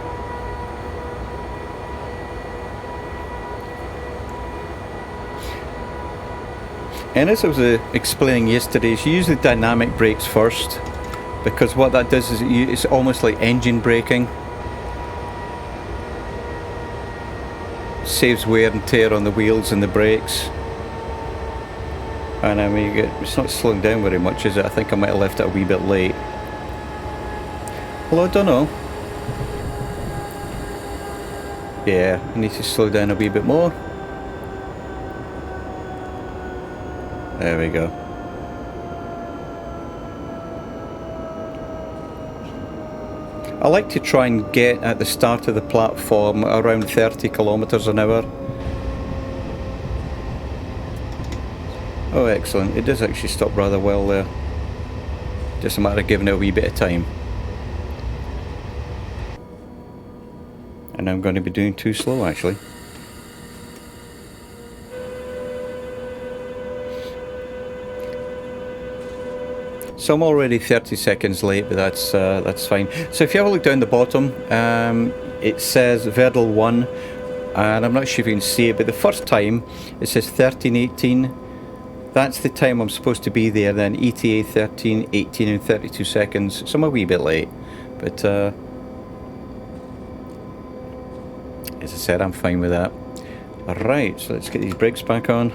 And as I was explaining yesterday, you use the dynamic brakes first, because what that does is it's almost like engine braking. Saves wear and tear on the wheels and the brakes. And I mean, it's not slowing down very much, is it? I think I might have left it a wee bit late. Well, I don't know. Yeah, I need to slow down a wee bit more. There we go. I like to try and get at the start of the platform around 30 kilometers an hour. Oh, excellent. It does actually stop rather well there. Just a matter of giving it a wee bit of time. And I'm going to be doing too slow, actually. So I'm already 30 seconds late, but that's fine. So if you have a look down the bottom, it says Verdal 1, and I'm not sure if you can see it, but the first time it says 13:18. That's the time I'm supposed to be there. Then ETA 13:18 and 32 seconds. So I'm a wee bit late, but as I said, I'm fine with that. Alright, so let's get these brakes back on.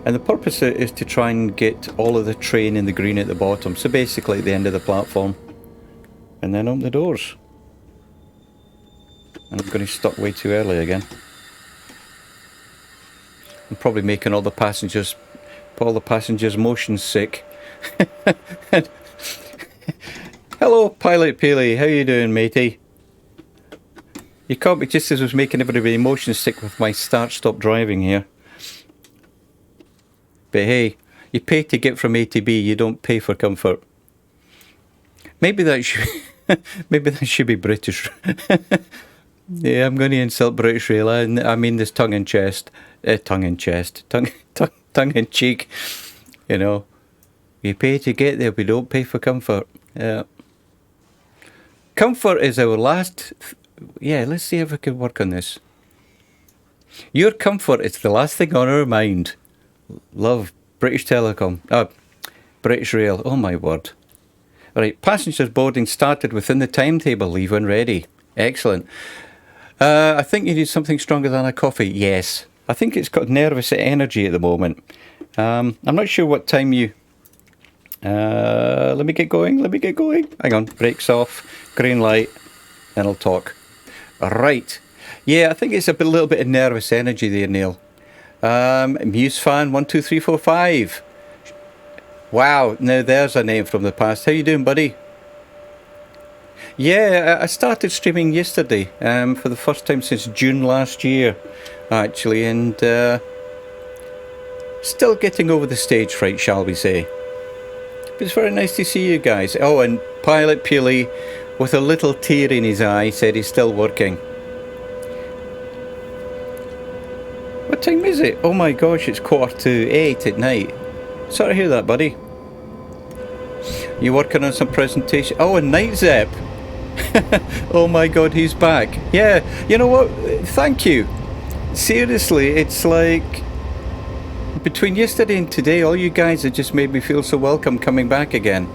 And the purpose is to try and get all of the train in the green at the bottom. So basically at the end of the platform. And then open the doors. And I'm going to stop way too early again. I'm probably making all the passengers motion sick. Hello, Pilot Peely. How you doing, matey? You caught me just as I was making everybody motion sick with my start-stop driving here. But hey, you pay to get from A to B. You don't pay for comfort. Maybe that should, maybe that should be British. Yeah, I'm going to insult British Rail. I mean this tongue in cheek. You know, you pay to get there. We don't pay for comfort. Yeah. Comfort is our last. Yeah, let's see if we can work on this. Your comfort is the last thing on our mind. Love British Telecom. British Rail. Oh my word. Right, passengers boarding started within the timetable. Leave when ready. Excellent. I think you need something stronger than a coffee. Yes. I think it's got nervous energy at the moment. I'm not sure what time you Let me get going. Hang on, brakes off, green light, and I'll talk. Right. Yeah, I think it's a little bit of nervous energy there, Neil. Muse fan 12345. Wow, now there's a name from the past. How you doing, buddy? Yeah, I started streaming yesterday for the first time since June last year, actually, and still getting over the stage fright, shall we say. But it's very nice to see you guys. Oh, and Pilot Peely, with a little tear in his eye, said he's still working. What time is it? Oh my gosh, it's 7:45 at night. Sorry to hear that, buddy. You working on some presentation? Oh, and Night Zep. Oh my god, he's back. Yeah, you know what? Thank you. Seriously, it's like between yesterday and today, all you guys have just made me feel so welcome coming back again.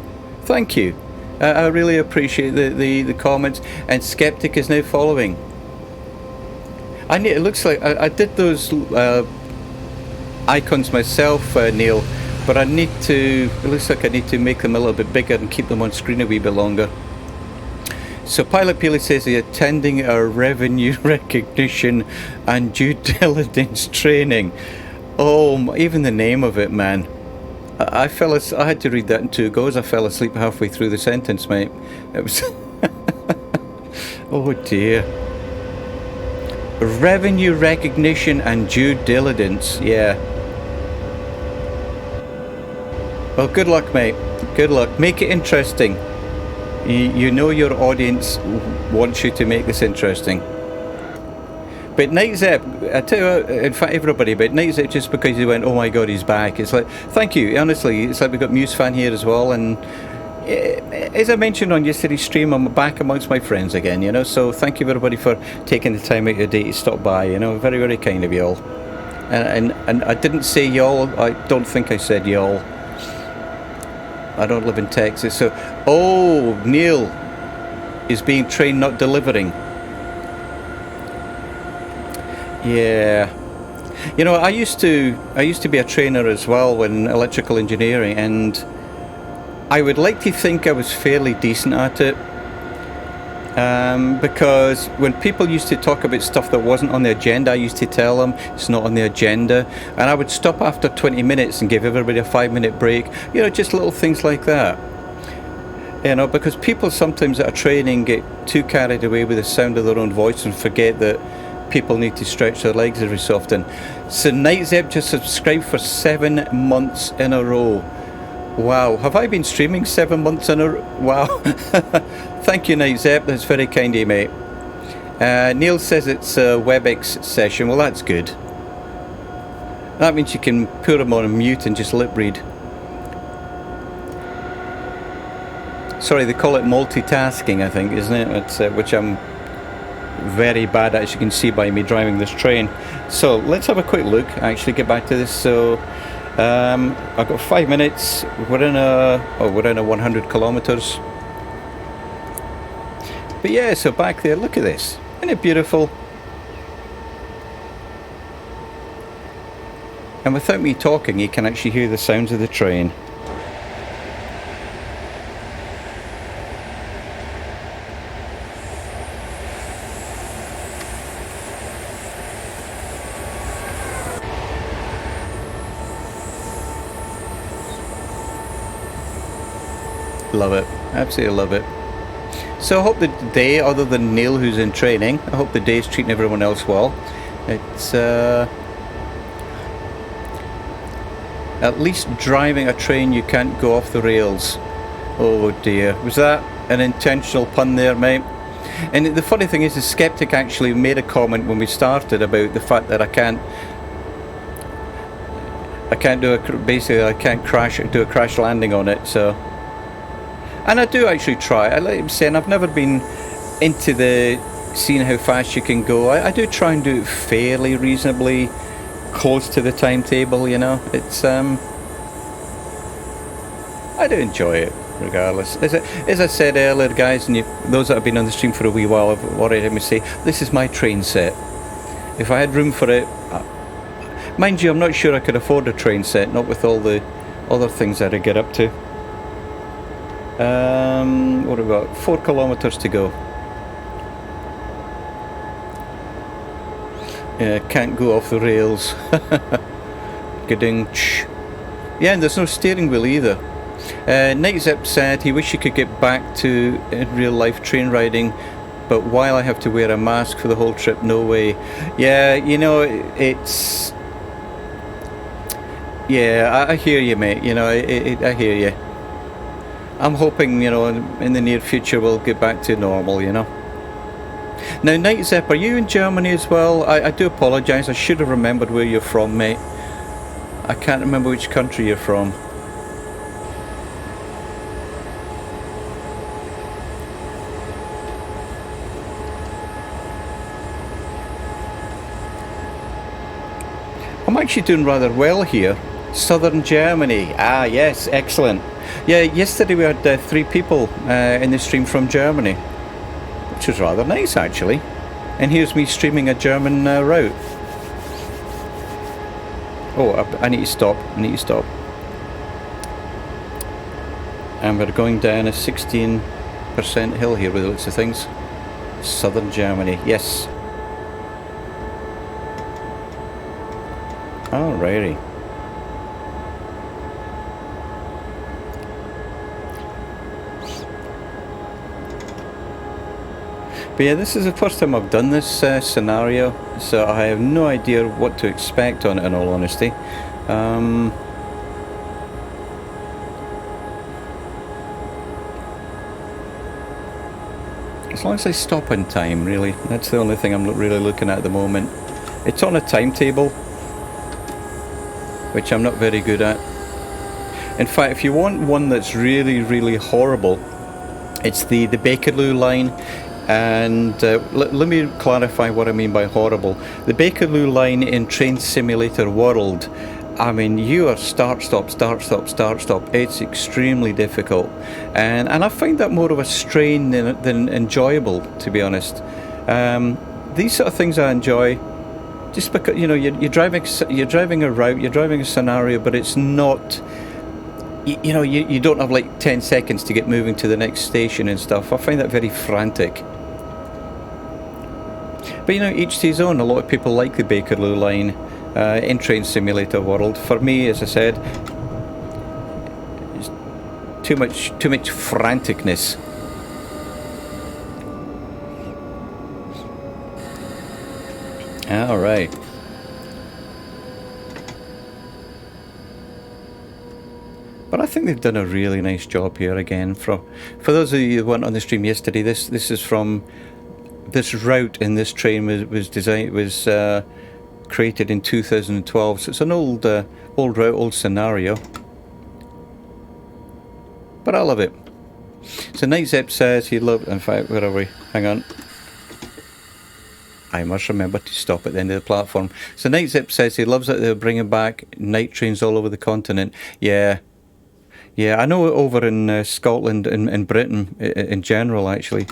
Thank you. I really appreciate the comments. And Skeptic is now following. It looks like I did those icons myself, Neil, but it looks like I need to make them a little bit bigger and keep them on screen a wee bit longer. So Pilot Peely says he's attending a revenue recognition and due diligence training. Oh, even the name of it, man. I had to read that in 2 goes. I fell asleep halfway through the sentence, mate. It was oh dear. Revenue recognition and due diligence, yeah. Well, good luck, mate. Good luck. Make it interesting. You know your audience wants you to make this interesting. But Night Zep, I tell you what, in fact everybody, but Night Zep, just because he went, oh my god, he's back. It's like, thank you, honestly. It's like we've got Muse fan here as well, and as I mentioned on yesterday's stream, I'm back amongst my friends again, you know, so thank you everybody for taking the time out of your day to stop by, you know, very, very kind of you all. And I didn't say y'all, I don't think I said y'all. I don't live in Texas, so, oh, Neil is being trained, not delivering. Yeah. You know, I used to be a trainer as well in electrical engineering, and I would like to think I was fairly decent at it, because when people used to talk about stuff that wasn't on the agenda, I used to tell them it's not on the agenda, and I would stop after 20 minutes and give everybody a 5-minute break, you know, just little things like that. You know, because people sometimes at a training get too carried away with the sound of their own voice and forget that people need to stretch their legs every so often. So Night Zep just subscribed for 7 months in a row. Wow, have I been streaming 7 months in a row? Wow. Thank you, Night Zep, that's very kind of you, mate. Neil says it's a WebEx session. Well, that's good. That means you can put him on mute and just lip read. Sorry, they call it multitasking, I think, isn't it? It's, which I'm very bad at, as you can see by me driving this train. So let's have a quick look, actually get back to this. So I've got 5 minutes. We're in a 100 kilometers. But yeah, so back there, look at this. Isn't it beautiful? And without me talking, you can actually hear the sounds of the train. Love it, absolutely love it. So I hope the day, other than Neil who's in training, I hope the day's treating everyone else well. It's at least driving a train you can't go off the rails. Oh dear, was that an intentional pun there, mate? And the funny thing is, the Skeptic actually made a comment when we started about the fact that I can't do a crash landing on it, so. And I do actually try. I like him saying I've never been into the seeing how fast you can go. I do try and do it fairly reasonably close to the timetable, you know. It's I do enjoy it regardless. As I said earlier, guys, and those that have been on the stream for a wee while have already heard me say, this is my train set. If I had room for it, mind you, I'm not sure I could afford a train set, not with all the other things that I get up to. What have we got? 4 kilometers to go. Can't go off the rails. Gading. Yeah, and there's no steering wheel either. Nightzip said he wished he could get back to real life train riding, but while I have to wear a mask for the whole trip, no way. Yeah, you know, it's... Yeah, I hear you, mate. You know, I hear you. I'm hoping, you know, in the near future we'll get back to normal, you know. Now, Nightzip, are you in Germany as well? I do apologise, I should have remembered where you're from, mate. I can't remember which country you're from. I'm actually doing rather well here. Southern Germany. Ah, yes, excellent. Yeah, yesterday we had 3 people in the stream from Germany, which was rather nice actually. And here's me streaming a German route. Oh, I need to stop. I need to stop. And we're going down a 16% hill here with lots of things. Southern Germany, yes. Alrighty. But yeah, this is the first time I've done this scenario, so I have no idea what to expect on it, in all honesty. As long as I stop in time, really. That's the only thing I'm really looking at the moment. It's on a timetable, which I'm not very good at. In fact, if you want one that's really, really horrible, it's the Bakerloo line. And let me clarify what I mean by horrible. The Bakerloo line in Train Simulator World, I mean, you are start, stop, start, stop, start, stop. It's extremely difficult. And I find that more of a strain than enjoyable, to be honest. These sort of things I enjoy, just because, you know, you're driving a route, you're driving a scenario, but it's not... You know, you don't have like 10 seconds to get moving to the next station and stuff. I find that very frantic. But you know, each to his own. A lot of people like the Bakerloo line in Train Simulator World. For me, as I said, it's too much franticness. All right. But I think they've done a really nice job here again. For those of you who weren't on the stream yesterday, this is from this route in this train was created in 2012. So it's an old route, old scenario. But I love it. So Nightzip says he loved. In fact, where are we? Hang on. I must remember to stop at the end of the platform. So Nightzip says he loves that they're bringing back night trains all over the continent. Yeah. Yeah, I know over in Scotland and in Britain in general, actually,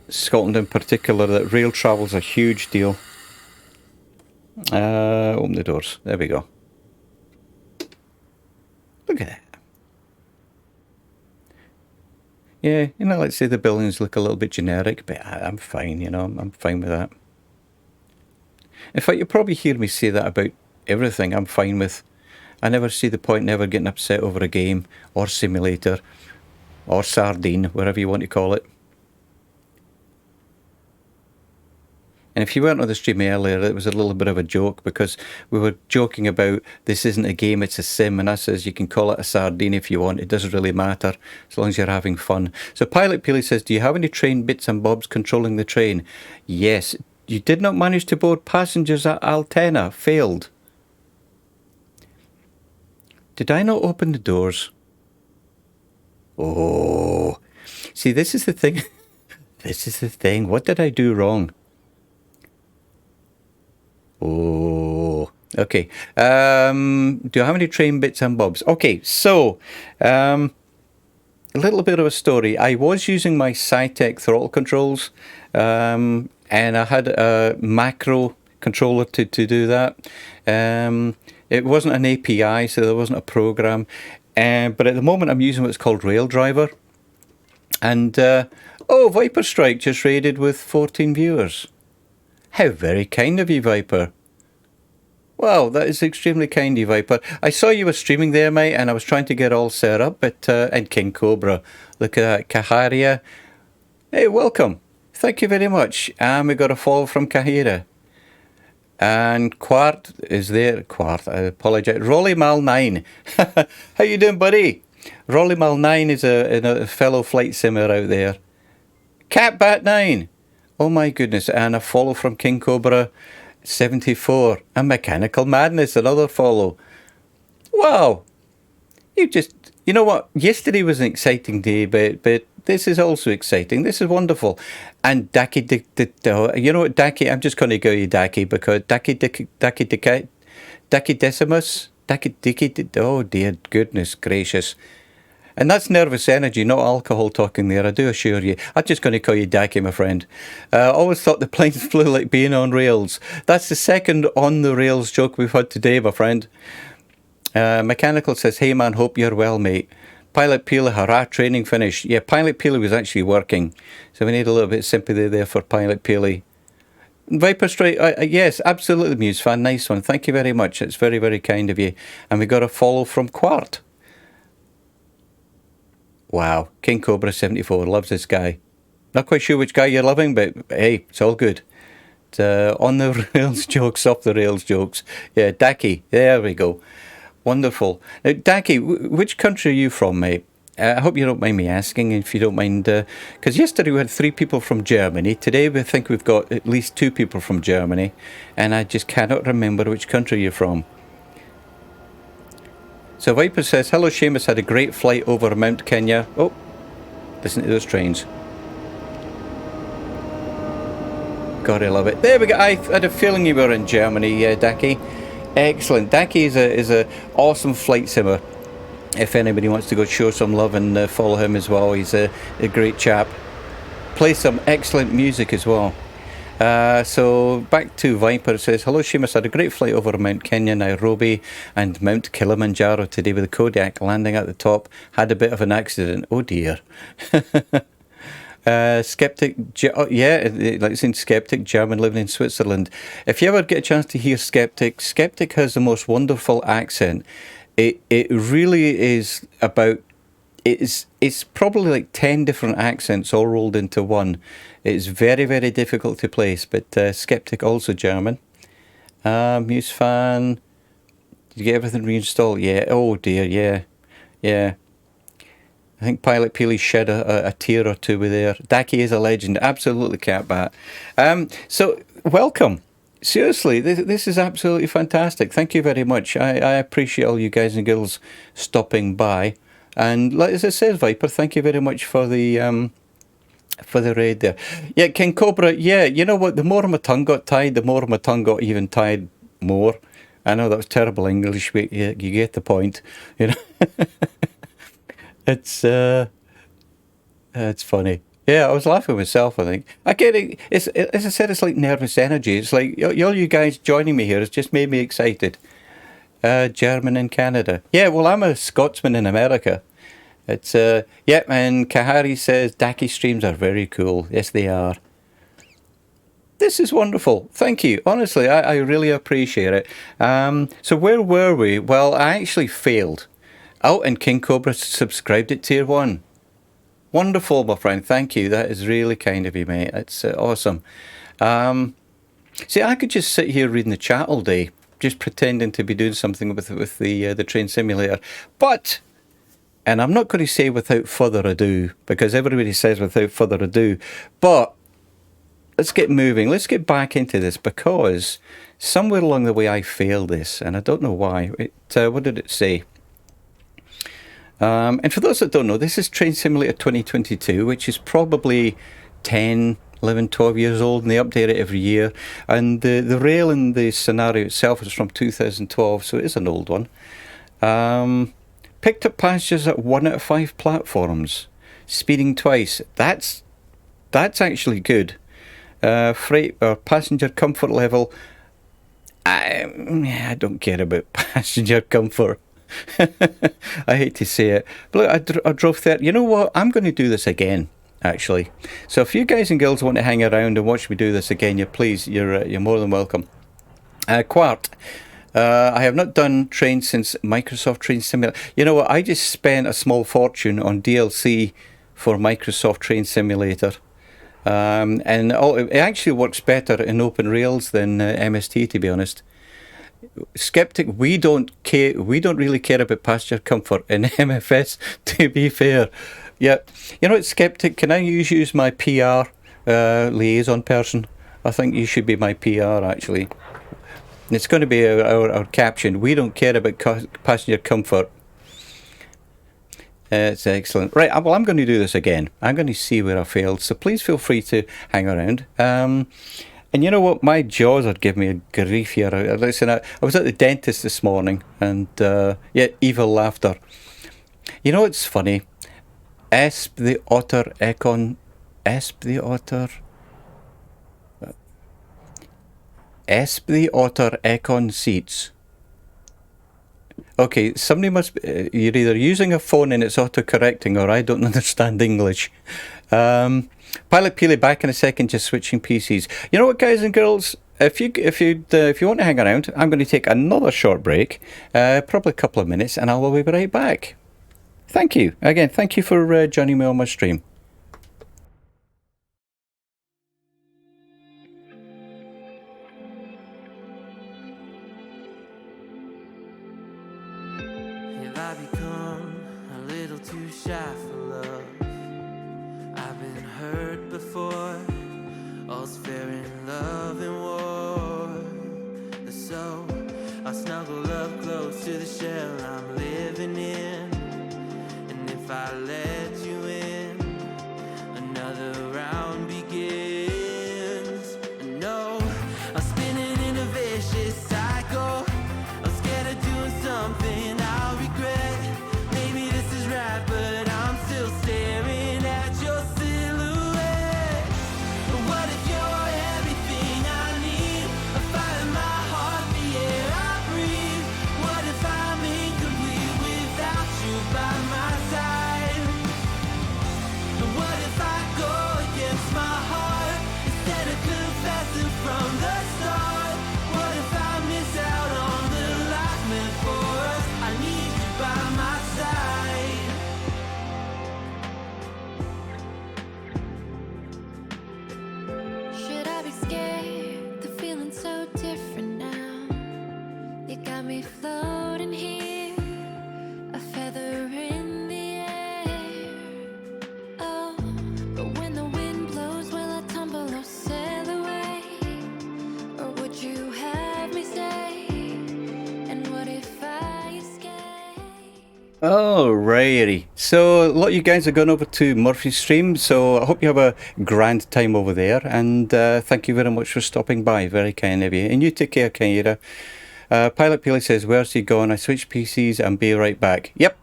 Scotland in particular, that rail travel's a huge deal. Open the doors. There we go. Look at that. Yeah, you know, let's say the buildings look a little bit generic, but I'm fine, you know, I'm fine with that. In fact, you'll probably hear me say that about everything I'm fine with. I never see the point in ever getting upset over a game, or simulator, or sardine, whatever you want to call it. And if you weren't on the stream earlier, it was a little bit of a joke, because we were joking about this isn't a game, it's a sim, and I says you can call it a sardine if you want, it doesn't really matter, as long as you're having fun. So Pilot Peely says, do you have any train bits and bobs controlling the train? Yes. You did not manage to board passengers at Altena, failed. Did I not open the doors? Oh, see, this is the thing. This is the thing. What did I do wrong? Oh, okay. Do I have any train bits and bobs? Okay, so a little bit of a story. I was using my Cytec throttle controls, and I had a macro controller to do that. It wasn't an API, so there wasn't a program. But at the moment, I'm using what's called Rail Driver. And, Viper Strike just raided with 14 viewers. How very kind of you, Viper. Wow, that is extremely kind of you, Viper. I saw you were streaming there, mate, and I was trying to get all set up, and King Cobra. Look at that, Kaharia. Hey, welcome. Thank you very much. And we got a follow from Kahira. And Quart is there. Quart, I apologise. Rolly Mal 9. How you doing, buddy? Rolly Mal 9 is a fellow flight simmer out there. Catbat 9. Oh my goodness. And a follow from King Cobra 74. And Mechanical Madness, another follow. Wow. You know what? Yesterday was an exciting day, but this is also exciting. This is wonderful. And Daki, you know what, Daki? I'm just going to go you Daki because Daki Decimus, oh dear goodness gracious. And that's nervous energy, not alcohol talking there, I do assure you. I'm just going to call you Daki, my friend. I always thought the planes flew like being on rails. That's the second on the rails joke we've had today, my friend. Mechanical says, hey man, hope you're well, mate. Pilot Peely, hurrah, training finished. Yeah, Pilot Peely was actually working. So we need a little bit of sympathy there for Pilot Peely. Viper Strike, yes, absolutely, Muse fan. Nice one. Thank you very much. It's very, very kind of you. And we got a follow from Quart. Wow. King Cobra 74 loves this guy. Not quite sure which guy you're loving, but hey, it's all good. On the rails jokes, off the rails jokes. Yeah, Daki. There we go. Wonderful. Now, Daki, which country are you from, mate? I hope you don't mind me asking, if you don't mind, because yesterday we had 3 people from Germany. Today we think we've got at least 2 people from Germany, and I just cannot remember which country you're from. So Viper says, hello Seamus, had a great flight over Mount Kenya. Oh, listen to those trains. God, I love it. There we go. I had a feeling you were in Germany, Daki. Excellent. Daki is a awesome flight simmer. If anybody wants to go show some love and follow him as well, he's a great chap. Plays some excellent music as well. So back to Viper. It says, hello Seamus, had a great flight over Mount Kenya, Nairobi and Mount Kilimanjaro today with the Kodiak landing at the top. Had a bit of an accident. Oh dear. Skeptic, like saying Skeptic, German living in Switzerland. If you ever get a chance to hear Skeptic has the most wonderful accent. It really is about, it's probably like 10 different accents all rolled into one. It's very, very difficult to place, but Skeptic also German. Muse fan, did you get everything reinstalled? Yeah, oh dear, yeah. I think Pilot Peely shed a tear or two with there. Daki is a legend. Absolutely, Catbat. So, welcome. Seriously, this is absolutely fantastic. Thank you very much. I appreciate all you guys and girls stopping by. And like as it says, Viper, thank you very much for the raid there. Yeah, King Cobra, yeah, you know what? The more my tongue got tied, the more my tongue got even tied more. I know that was terrible English, but you get the point. You know. It's funny. Yeah, I was laughing myself, I think. I get it. It's, as I said, it's like nervous energy. It's like, all you guys joining me here has just made me excited. German in Canada. Yeah, well, I'm a Scotsman in America. It's, yeah, and Kahari says, Daki streams are very cool. Yes, they are. This is wonderful. Thank you. Honestly, I really appreciate it. So where were we? Well, I actually failed. Oh, and King Cobra subscribed at Tier 1. Wonderful, my friend. Thank you. That is really kind of you, mate. It's awesome. See, I could just sit here reading the chat all day, just pretending to be doing something with the train simulator. But, and I'm not going to say without further ado, because everybody says without further ado, but let's get moving. Let's get back into this, because somewhere along the way I failed this, and I don't know why. What did it say? And for those that don't know, this is Train Simulator 2022, which is probably 10, 11, 12 years old, and they update it every year. And the rail in the scenario itself is from 2012, so it is an old one. Picked up passengers at 1 out of 5 platforms. Speeding twice. That's actually good. Freight or passenger comfort level. I don't care about passenger comfort. I hate to say it. But look, I drove 30. You know what? I'm going to do this again, actually. So if you guys and girls want to hang around and watch me do this again, you're more than welcome. Quart. I have not done trains since Microsoft Train Simulator. You know what? I just spent a small fortune on DLC for Microsoft Train Simulator. And it actually works better in open rails than MST, to be honest. Skeptic, we don't care. We don't really care about passenger comfort in MFS. To be fair, yeah. You know what, Skeptic? Can I use my PR liaison person? I think you should be my PR actually. It's going to be our caption. We don't care about passenger comfort. It's excellent. Right, well, I'm going to do this again. I'm going to see where I failed. So please feel free to hang around. And you know what? My jaws are giving me a grief here. Listen, I was at the dentist this morning, and yeah, evil laughter. You know what's funny? Esp the otter econ. Esp the otter. Esp the otter econ seats. Okay, somebody must be, you're either using a phone and it's auto-correcting, or I don't understand English. Pilot Peely back in a second, just switching PCs. You know what, guys and girls? If you want to hang around, I'm going to take another short break, probably a couple of minutes, and I will be right back. Thank you. Again, thank you for joining me on my stream. Have I become a little too shy for love? I've been hurt before. All's fair in love and war. So I snuggle up close to the shell I'm living in. And if I let you in, another round begins. And no, I'm spinning in a vicious cycle. I'm scared of doing something I'll regret. Maybe this is right, but I'm still staring at your silhouette. What if you're everything I need? A fire in my heart, the air I breathe. What if I'm incomplete without you by my side? What if I go against my heart instead of confessing from the start? What if I miss out on the life meant for us? I need you by my side. Should I be scared? The feeling's so different now. You got me floating here, a feather in the air. Oh, but when the wind blows, will I tumble or sail away? Or would you have me stay? And what if I escape? Alrighty. So a lot of you guys are going over to Murphy's stream, so I hope you have a grand time over there, and thank you very much for stopping by. Very kind of you. And you take care, Kaira. Pilot Peely says, where's he gone? I switched PCs and be right back. Yep.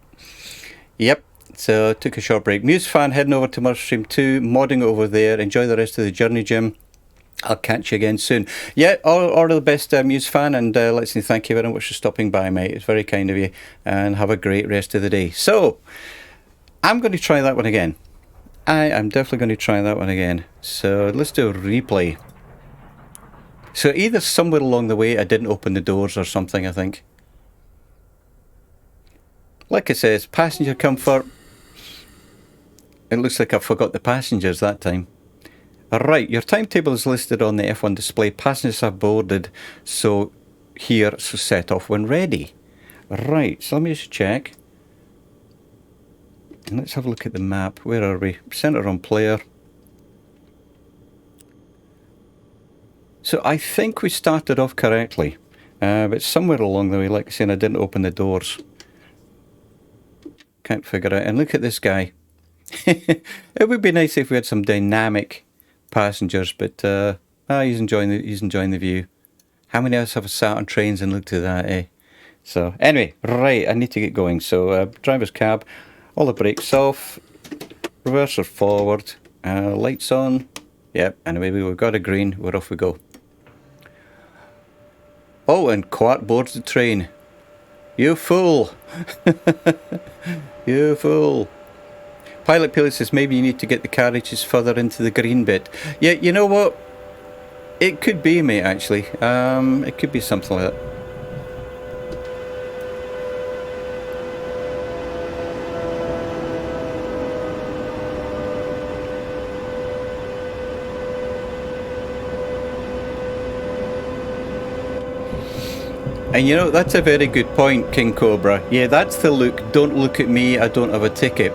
So took a short break. Muse fan heading over to Murph stream 2, modding over there. Enjoy the rest of the journey, Jim. I'll catch you again soon. Yeah, all the best, Muse fan, and let's say thank you very much for stopping by, mate. It's very kind of you, and have a great rest of the day. So, I'm going to try that one again. I am definitely going to try that one again. So, let's do a replay. So, either somewhere along the way I didn't open the doors or something, I think. Like it says, passenger comfort. It looks like I forgot the passengers that time. Right, your timetable is listed on the F1 display. Passengers have boarded, so set off when ready. Right, so let me just check. And let's have a look at the map. Where are we? Center on player. So I think we started off correctly. But somewhere along the way, like I said, I didn't open the doors. Can't figure out. And look at this guy. It would be nice if we had some dynamic passengers, but he's enjoying the view. How many of us have sat on trains and looked at that, eh? So anyway, right, I need to get going. So driver's cab, all the brakes off, reverser forward, lights on. Yep, anyway, we've got a green. We're off we go. Oh, and Quart boards the train. You fool! You fool! Pilot Pilot says maybe you need to get the carriages further into the green bit. Yeah, you know what? It could be, mate, actually. It could be something like that. And you know, that's a very good point, King Cobra. Yeah, that's the look. Don't look at me, I don't have a ticket.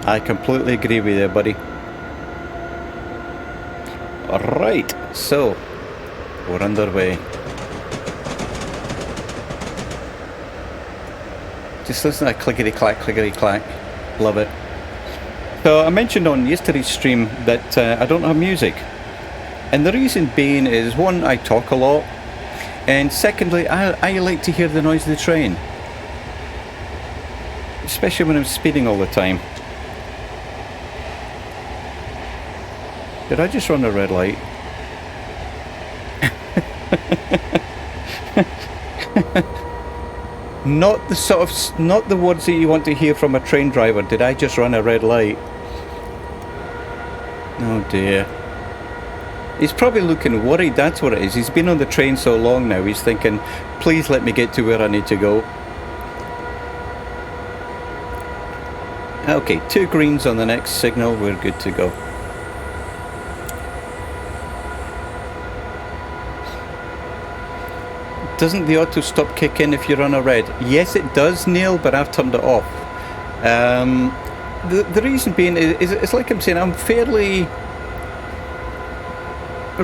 I completely agree with you, buddy. Alright, so we're underway. Just listen to that clickety clack, clickety clack. Love it. So I mentioned on yesterday's stream that I don't have music. And the reason being is, one, I talk a lot, and secondly, I like to hear the noise of the train. Especially when I'm speeding all the time. Did I just run a red light? Not the words that you want to hear from a train driver. Did I just run a red light? Oh dear. He's probably looking worried, that's what it is. He's been on the train so long now, he's thinking, please let me get to where I need to go. Okay, 2 greens on the next signal, we're good to go. Doesn't the auto stop kick in if you're on a red? Yes it does, Neil, but I've turned it off. The reason being is it's like I'm saying, I'm fairly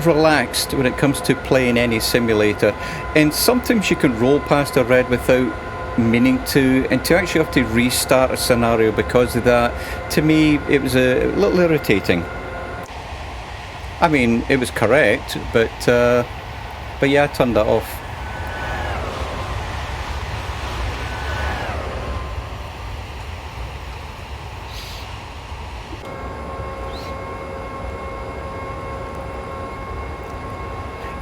relaxed when it comes to playing any simulator, and sometimes you can roll past a red without meaning to, and to actually have to restart a scenario because of that, to me it was a little irritating. I mean, it was correct, but yeah, I turned that off.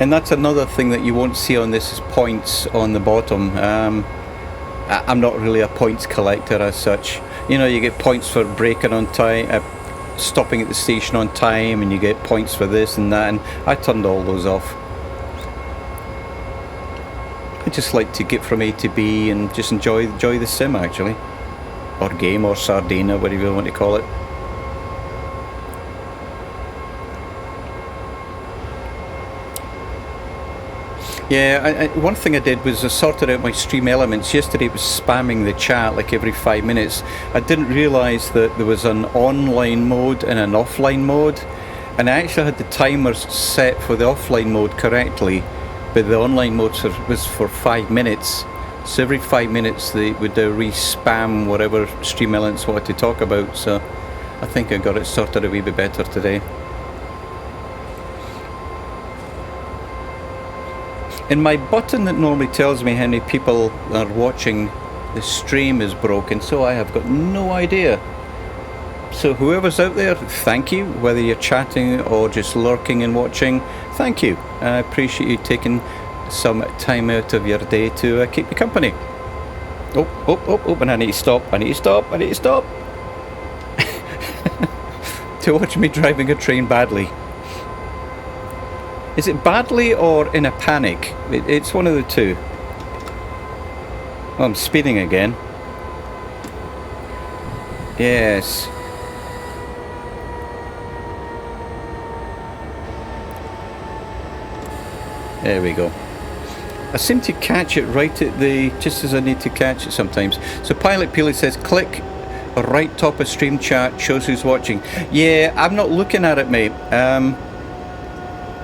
And that's another thing that you won't see on this, is points on the bottom. I'm not really a points collector as such. You know, you get points for braking on time, stopping at the station on time, and you get points for this and that, and I turned all those off. I just like to get from A to B and just enjoy the sim, actually. Or game, or sardine, or whatever you want to call it. Yeah, one thing I did was I sorted out my stream elements. Yesterday it was spamming the chat like every 5 minutes. I didn't realise that there was an online mode and an offline mode, and I actually had the timers set for the offline mode correctly, but the online mode was for 5 minutes. So every 5 minutes they would re-spam whatever stream elements wanted to talk about, so I think I got it sorted a wee bit better today. And my button that normally tells me how many people are watching the stream is broken, so I have got no idea. So whoever's out there, thank you. Whether you're chatting or just lurking and watching, thank you. I appreciate you taking some time out of your day to keep me company. Oh, and I need to stop, I need to stop, I need to stop. To watch me driving a train badly. Is it badly or in a panic? It's one of the two. Oh, I'm speeding again. Yes. There we go. I seem to catch it right at the, just as I need to catch it sometimes. So Pilot Peely says, click right top of stream chat, shows who's watching. Yeah, I'm not looking at it, mate.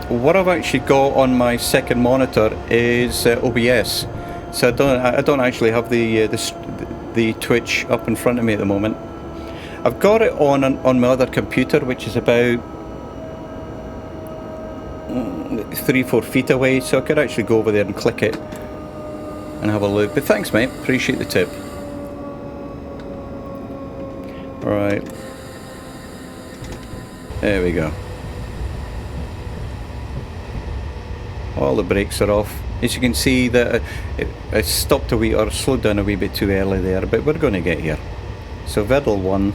What I've actually got on my second monitor is OBS, so I don't actually have the Twitch up in front of me at the moment. I've got it on my other computer, which is about 3-4 feet away, so I could actually go over there and click it and have a look. But thanks, mate, appreciate the tip. Right, there we go. All the brakes are off. As you can see, that it stopped a wee, or slowed down a wee bit too early there, but we're going to get here. So Vedel 1.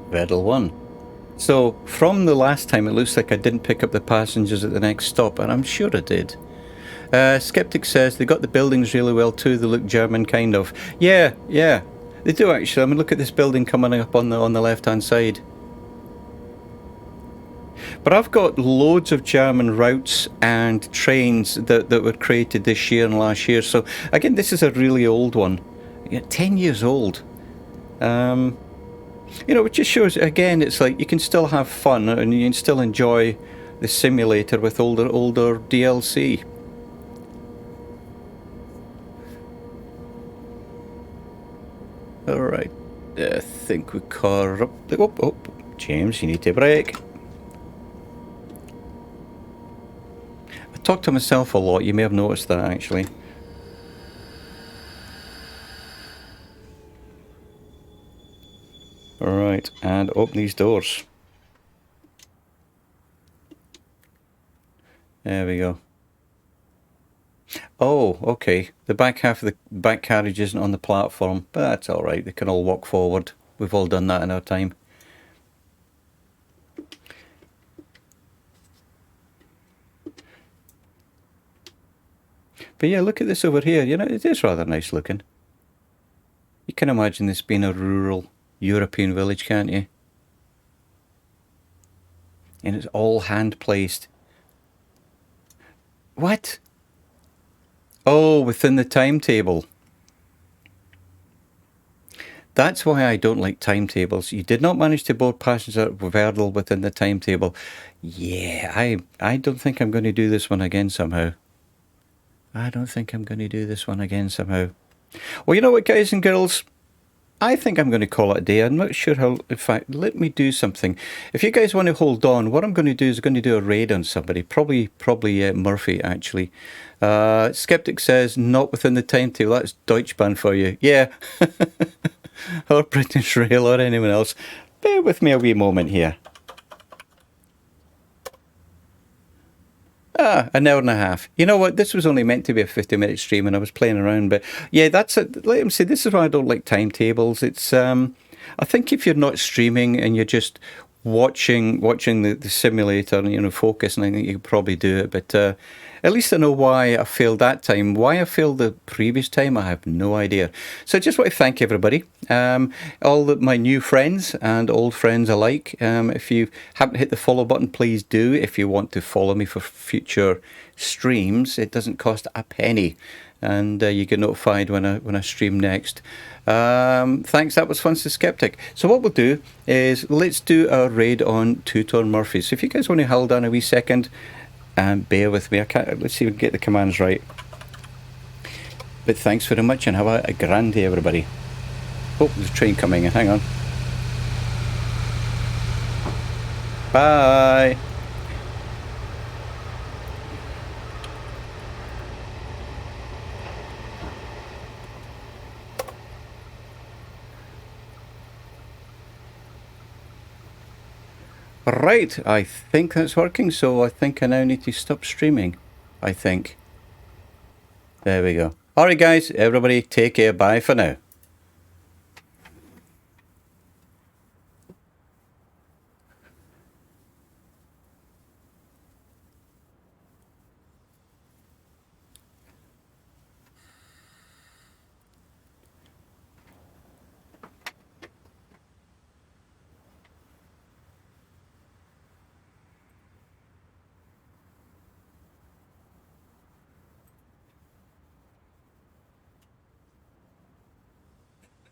Vedel 1. So from the last time, it looks like I didn't pick up the passengers at the next stop, and I'm sure I did. Skeptic says they got the buildings really well too. They look German, kind of. Yeah, they do actually. I mean, look at this building coming up on the left-hand side. But I've got loads of German routes and trains that were created this year and last year. So again, this is a really old one. 10 years old. You know, it just shows, again, it's like you can still have fun and you can still enjoy the simulator with older DLC. Alright, I think we car up the... Oh, James, you need to brake. I talk to myself a lot, you may have noticed that actually. Alright, and open these doors. There we go. Oh, okay. The back half of the back carriage isn't on the platform, but that's alright. They can all walk forward. We've all done that in our time. But yeah, look at this over here. You know, it is rather nice looking. You can imagine this being a rural European village, can't you? And it's all hand placed. What? Oh, within the timetable. That's why I don't like timetables. You did not manage to board passengers at Verdal within the timetable. Yeah, I don't think I'm going to do this one again somehow. I don't think I'm going to do this one again somehow. Well, you know what, guys and girls? I think I'm going to call it a day. I'm not sure how... In fact, let me do something. If you guys want to hold on, what I'm going to do is going to do a raid on somebody. Probably Murphy, actually. Skeptic says, not within the timetable. That's Deutschbahn for you. Yeah. Or British Rail or anyone else. Bear with me a wee moment here. An hour and a half. You know what? This was only meant to be a 50-minute stream, and I was playing around. But yeah, that's it. Let him say. This is why I don't like timetables. It's I think if you're not streaming and you're just watching the simulator and, you know, focusing, I think you could probably do it. But at least I know why I failed that time. Why I failed the previous time, I have no idea. So I just want to thank everybody, all my new friends and old friends alike. If you haven't hit the follow button, please do. If you want to follow me for future streams, it doesn't cost a penny, and you get notified when I stream next. Thanks, that was fun to Skeptic. So what we'll do is let's do a raid on Two-Tone Murphy. So if you guys want to hold on a wee second and bear with me, let's see if we can get the commands right. But thanks very much and have a grand day, everybody. Oh, there's a train coming in, hang on. Bye. Right, I think that's working, so I think I now need to stop streaming, I think. There we go. Alright guys, everybody take care, bye for now.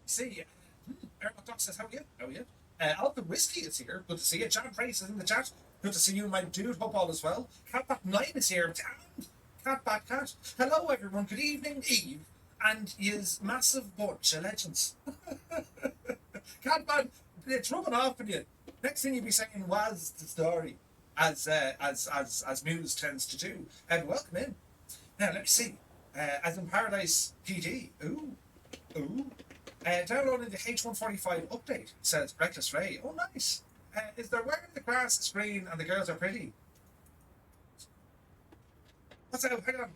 See, Eric Duck says, how are you? How are you? Alpha Whiskey is here. Good to see you. John Price is in the chat. Good to see you, my dude. Hope all is well. Catback 9 is here. And Catback Cat. Hello, everyone. Good evening, Eve. And his massive bunch of legends. Catback, it's rubbing off on you. Next thing you'll be saying was the story, as Muse tends to do. And welcome in. Now, let me see. As in Paradise PG. Ooh. Downloading the H145 update, says Reckless Ray. Oh, nice. Is there wearing the grass screen and the girls are pretty? What's out? Hang on.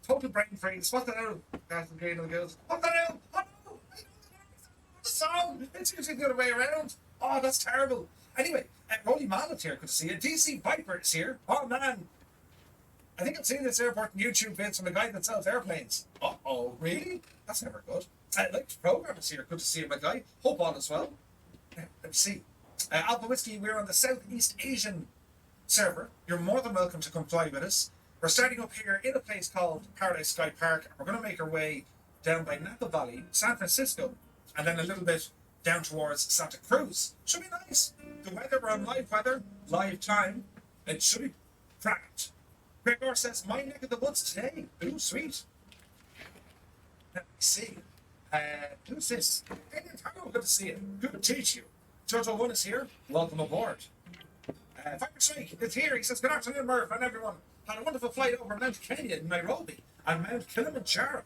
Total brain freeze. What's the hell? That's the game of the girls. What the hell? Oh no! I know the song. It's usually the other way around. Oh, that's terrible. Anyway, Rolly Mallet here. Good to see you. DC Viper is here. Oh man, I think I've seen this airport in YouTube vids from a guy that sells airplanes. Uh-oh, really? That's never good. Like Program is here. Good to see you, my guy. Hope all is well. Let me see. Alpha Whiskey, we're on the Southeast Asian server. You're more than welcome to come fly with us. We're starting up here in a place called Paradise Sky Park. And we're going to make our way down by Napa Valley, San Francisco, and then a little bit down towards Santa Cruz. Should be nice. The weather, we're on live weather, live time. It should be cracked. Gregor says, my neck of the woods today. Ooh, sweet. Let me see. Who's this? Daniel Targo, good to see you. Good to teach you. Jojo One is here. Welcome aboard. Viper Strike is here. He says, good afternoon, Murph, and everyone. Had a wonderful flight over Mount Kenya in Nairobi and Mount Kilimanjaro.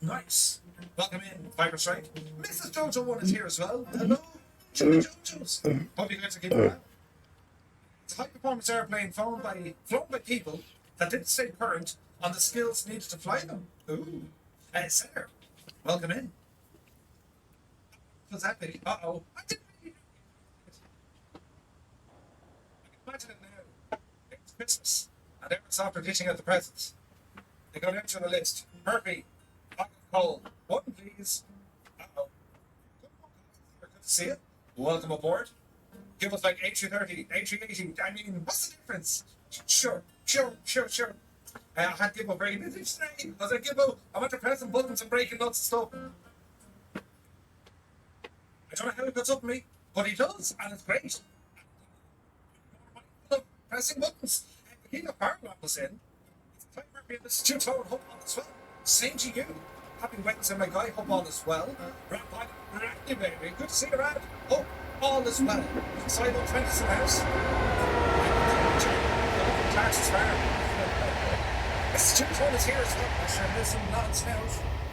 Nice. Welcome in, Viper Strike. Mrs. Jojo One is here as well. Hello, Jimmy Jojo's. Hope you guys are keeping well. It's a high-performance airplane flown by people that didn't stay current on the skills needed to fly them. Ooh. Sarah, welcome in. What's that big? Uh-oh. I didn't really know. I can imagine it now. It's Christmas, and everyone's after dishing out the presents. They go down to the list. Murphy, hot and cold. One, please. Uh-oh. Good to see you. Welcome aboard. Give us like A330, A380. I mean, what's the difference? Sure. I had Gibbo very busy today. I was like, Gibbo, I want to press some buttons and breaking lots of stuff. I don't know how he puts up with me, but he does, and it's great. Pressing buttons. He got power levels in. It's a timer being this two-tone hope on as well. Same to you. Happy Wednesday, my guy. Hope all is well. Randy, baby. Good to see you around. Hope all is well. Silo 20's in the house. Clarkson's farm. Mr. Two-tone is here as well. I sure listen, nods now.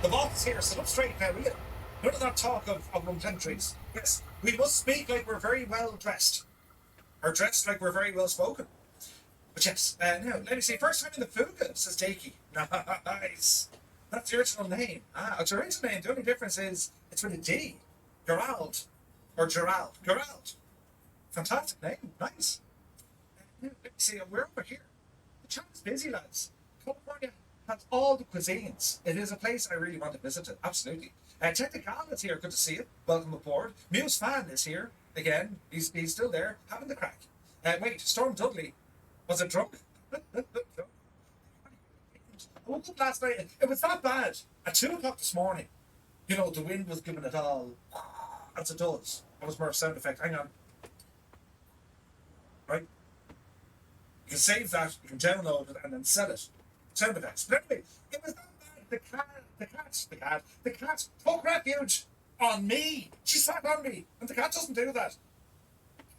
The vault is here. Sit up straight now, will you? None of that talk of room countries. Yes, we must speak like we're very well dressed. Or dressed like we're very well spoken. But yes, now, let me see. First time in the Fuga, says Jakey. Nice. That's the original name. It's your original name. The only difference is it's with a D. Gerald. Or Gerald. Gerald. Fantastic name. Nice. Now, let me see. We're over here. The chat is busy, lads. California has all the cuisines. It is a place I really want to visit it. Absolutely. Technical is here. Good to see you. Welcome aboard. Muse Fan is here again. He's still there, having the crack. Wait, Storm Dudley, was it drunk? I woke up last night. It was that bad. At 2 o'clock this morning, you know, the wind was giving it all as it does. That was more sound effect. Hang on. Right? You can save that, you can download it, and then sell it. Sound effects. But anyway, it was that bad. The cat took refuge on me. She sat on me, and the cat doesn't do that.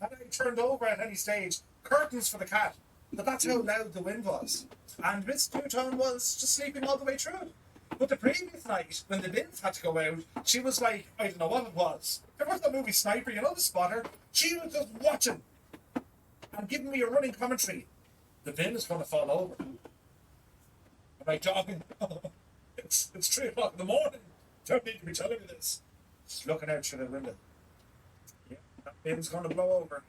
And I turned over at any stage, curtains for the cat. But that's how loud the wind was. And Miss Newton was just sleeping all the way through. But the previous night, when the bins had to go out, she was like, I don't know what it was. There was the movie Sniper, you know, the spotter. She was just watching and giving me a running commentary. The bin is going to fall over. Am I talking? It's 3 o'clock in the morning. Don't need to be telling me this. Just looking out through the window. Yeah, that bin's going to blow over.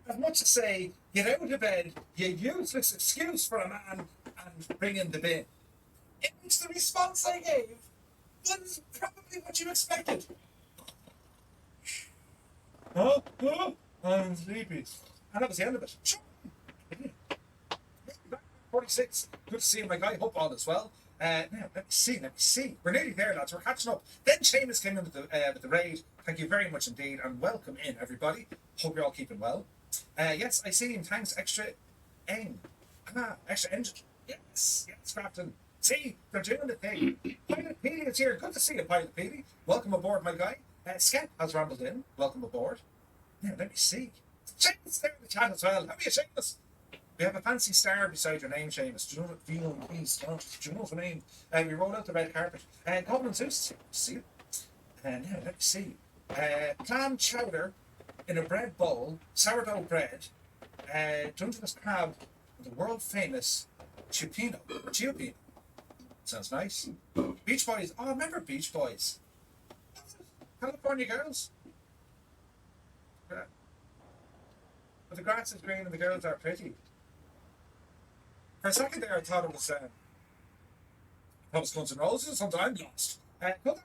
As much as say, get out of bed, you useless excuse for a man, and bring in the bin. In which the response I gave was probably what you expected. Oh, I'm sleepy. And that was the end of it. Sure. 46. Good to see you, my guy. Hope all is well. Now, let me see. We're nearly there, lads. We're catching up. Then Seamus came in with the raid. Thank you very much indeed, and welcome in, everybody. Hope you're all keeping well. Yes, I see him. Thanks, extra aim. Extra engine. Yes, Crafton. See, they're doing the thing. Pilot Peely is here. Good to see you, Pilot Peely. Welcome aboard, my guy. Skep has rambled in. Welcome aboard. Now, let me see. Seamus there in the chat as well. How are you, Seamus? We have a fancy star beside your name, Seamus. Do you know what feeling, please? Do you know the name? We roll out the red carpet. Goblin Zeus, see it. Now, let me see. Clam chowder in a bread bowl, sourdough bread, Dungeness crab, the world famous Chupino. Chupino. Sounds nice. Beach Boys. Oh, I remember Beach Boys. California Girls. Yeah. But the grass is green and the girls are pretty. For a second there, I thought it was Guns N' Roses or something. I'm lost. Good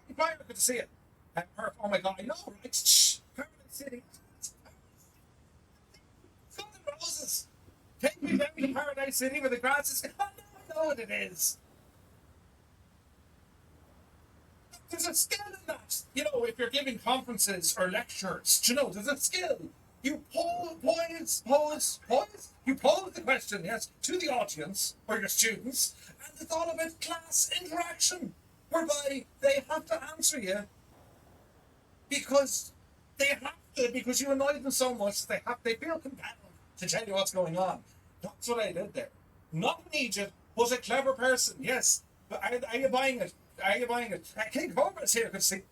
to see it. Oh my God, I know, right? Shh. Paradise City. Guns N' Roses. Take me down to Paradise City where the grass is. Oh, no, I know what it is. There's a skill in that. You know, if you're giving conferences or lectures, do you know, there's a skill. You you pose the question, yes, to the audience or your students, and it's all about class interaction, whereby they have to answer you because because you annoy them so much they feel compelled to tell you what's going on. That's what I did there. Not an idiot, but a clever person, yes. But are you buying it? Are you buying it? King Cobra's here, could see.